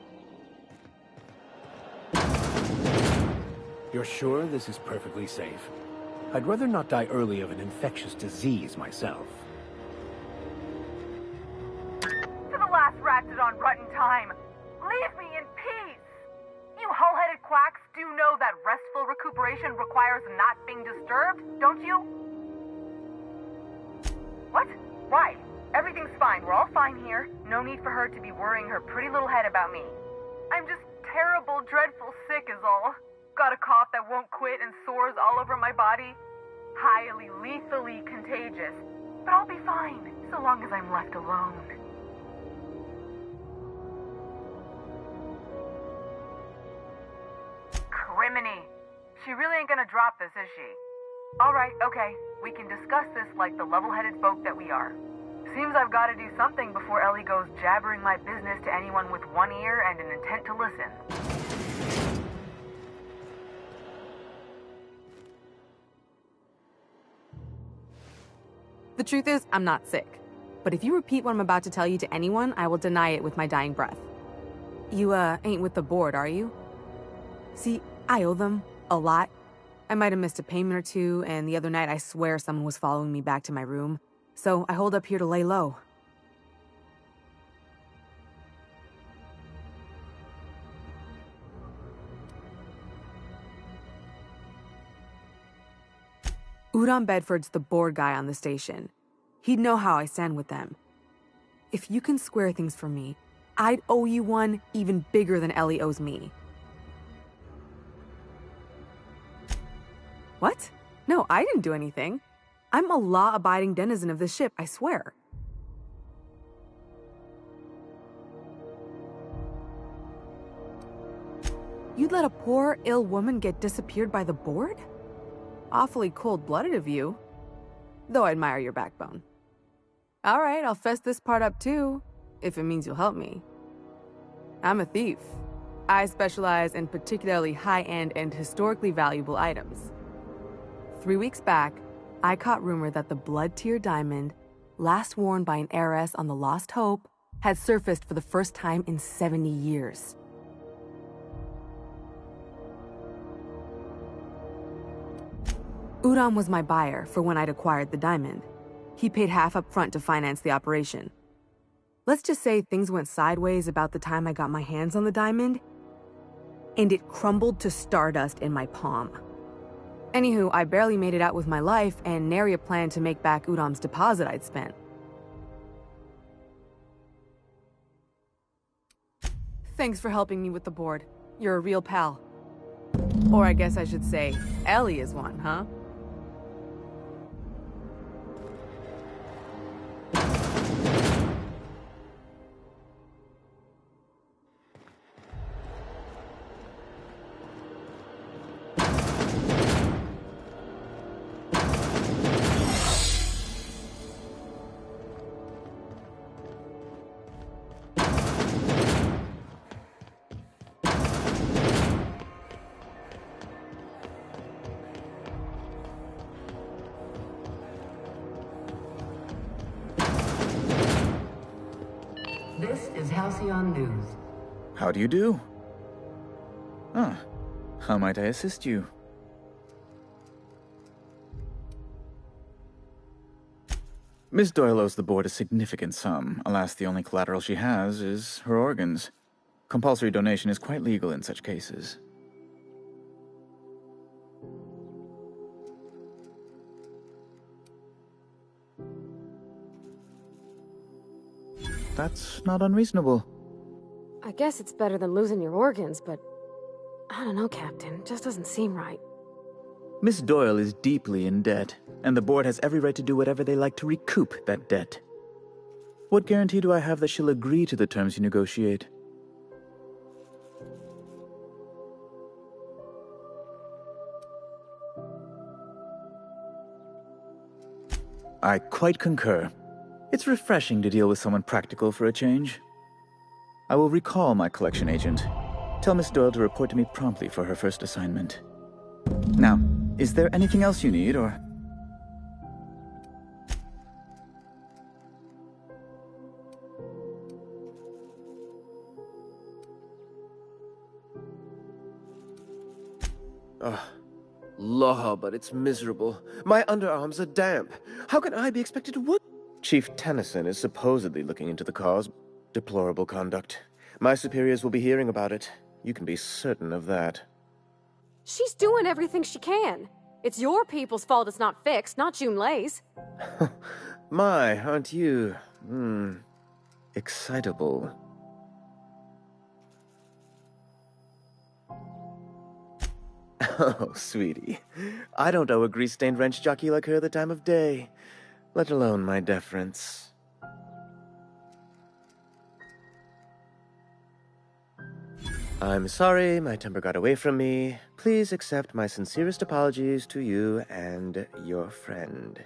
You're sure this is perfectly safe? I'd rather not die early of an infectious disease myself. To the last Ratchet on Rutton time, leave me in peace! You hull-headed quacks do know that restful recuperation requires not being disturbed, don't you? What? Why? Everything's fine. We're all fine here. No need for her to be worrying her pretty little head about me. I'm just terrible, dreadful sick is all. Got a cough that won't quit and sores all over my body. Highly, lethally contagious. But I'll be fine, so long as I'm left alone. Criminy. She really ain't gonna drop this, is she? Alright, okay. We can discuss this like the level-headed folk that we are. Seems I've got to do something before Ellie goes jabbering my business to anyone with one ear and an intent to listen. The truth is, I'm not sick. But if you repeat what I'm about to tell you to anyone, I will deny it with my dying breath. You, ain't with the board, are you? See, I owe them a lot. I might have missed a payment or two, and the other night I swear someone was following me back to my room. So I hold up here to lay low. Udon Bedford's the board guy on the station. He'd know how I stand with them. If you can square things for me, I'd owe you one even bigger than Ellie owes me. What? No, I didn't do anything. I'm a law-abiding denizen of this ship, I swear. You'd let a poor, ill woman get disappeared by the board? Awfully cold-blooded of you. Though I admire your backbone. All right, I'll fess this part up too, if it means you'll help me. I'm a thief. I specialize in particularly high-end and historically valuable items. 3 weeks back, I caught rumor that the blood-tier diamond, last worn by an heiress on the Lost Hope, had surfaced for the first time in 70 years. Udon was my buyer for when I'd acquired the diamond. He paid half up front to finance the operation. Let's just say things went sideways about the time I got my hands on the diamond, and it crumbled to stardust in my palm. Anywho, I barely made it out with my life, and nary a plan to make back Udam's deposit I'd spent. Thanks for helping me with the board. You're a real pal. Or I guess I should say, Ellie is one, huh? This is Halcyon News. How do you do? Ah, how might I assist you? Miss Doyle owes the board a significant sum. Alas, the only collateral she has is her organs. Compulsory donation is quite legal in such cases. That's not unreasonable. I guess it's better than losing your organs, but I don't know, Captain. It just doesn't seem right. Miss Doyle is deeply in debt, and the board has every right to do whatever they like to recoup that debt. What guarantee do I have that she'll agree to the terms you negotiate? I quite concur. It's refreshing to deal with someone practical for a change. I will recall my collection agent. Tell Miss Doyle to report to me promptly for her first assignment. Now, is there anything else you need, or...? Ugh. Law, but it's miserable. My underarms are damp. How can I be expected to work? Chief Tennyson is supposedly looking into the cause. Deplorable conduct. My superiors will be hearing about it. You can be certain of that. She's doing everything she can. It's your people's fault it's not fixed, not Junlei's. My, aren't you... excitable. Oh, sweetie. I don't owe a grease-stained wrench jockey like her the time of day, let alone my deference. I'm sorry, my temper got away from me. Please accept my sincerest apologies to you and your friend.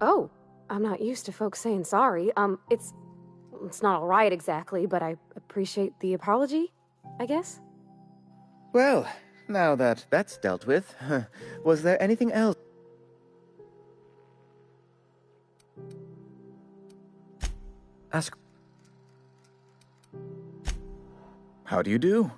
Oh, I'm not used to folks saying sorry. It's not all right exactly, but I appreciate the apology, I guess. Well, now that that's dealt with, was there anything else? Ask. How do you do?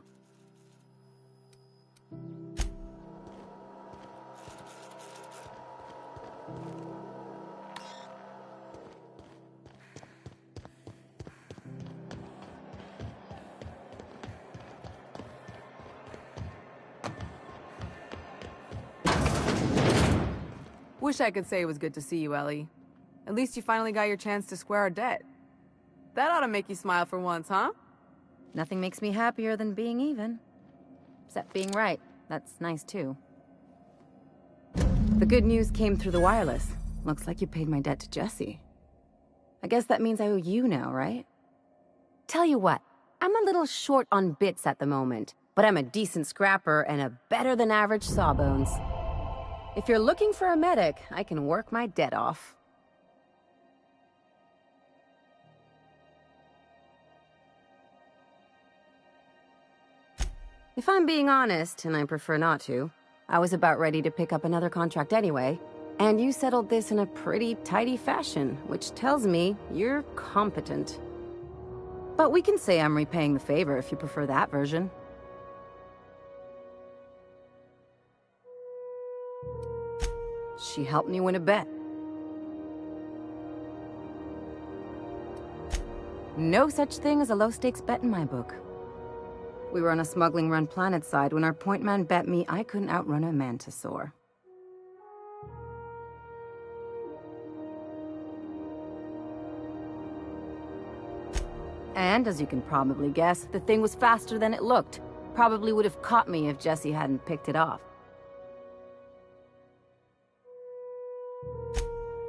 Wish I could say it was good to see you, Ellie. At least you finally got your chance to square our debt. That ought to make you smile for once, huh? Nothing makes me happier than being even. Except being right. That's nice, too. The good news came through the wireless. Looks like you paid my debt to Jesse. I guess that means I owe you now, right? Tell you what, I'm a little short on bits at the moment, but I'm a decent scrapper and a better-than-average sawbones. If you're looking for a medic, I can work my debt off. If I'm being honest, and I prefer not to, I was about ready to pick up another contract anyway, and you settled this in a pretty tidy fashion, which tells me you're competent. But we can say I'm repaying the favor if you prefer that version. She helped me win a bet. No such thing as a low-stakes bet in my book. We were on a smuggling run planetside when our point man bet me I couldn't outrun a mantisaur. And, as you can probably guess, the thing was faster than it looked. Probably would have caught me if Jesse hadn't picked it off.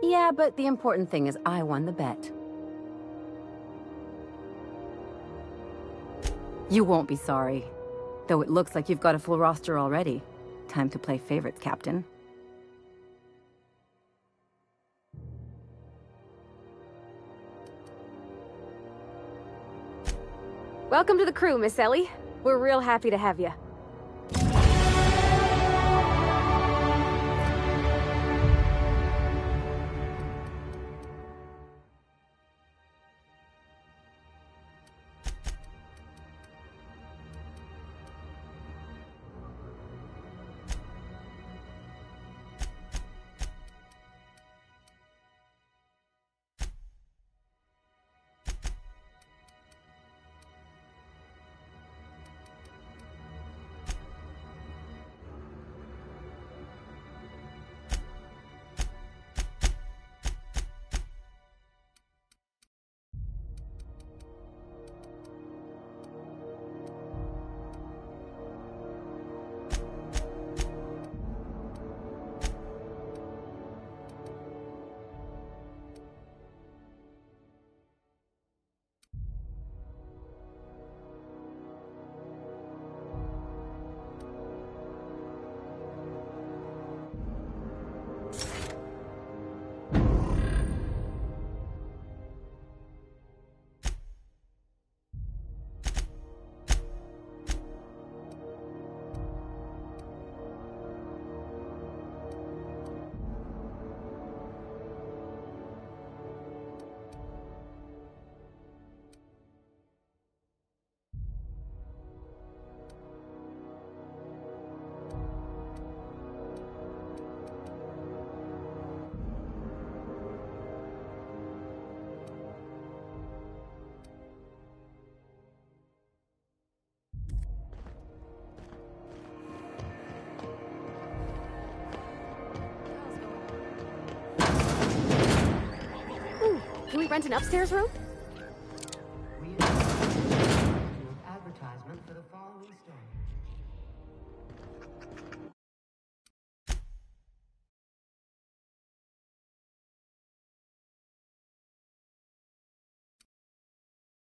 Yeah, but the important thing is I won the bet. You won't be sorry. Though it looks like you've got a full roster already. Time to play favorites, Captain. Welcome to the crew, Miss Ellie. We're real happy to have you. Can we rent an upstairs room? Advertisement for the following story.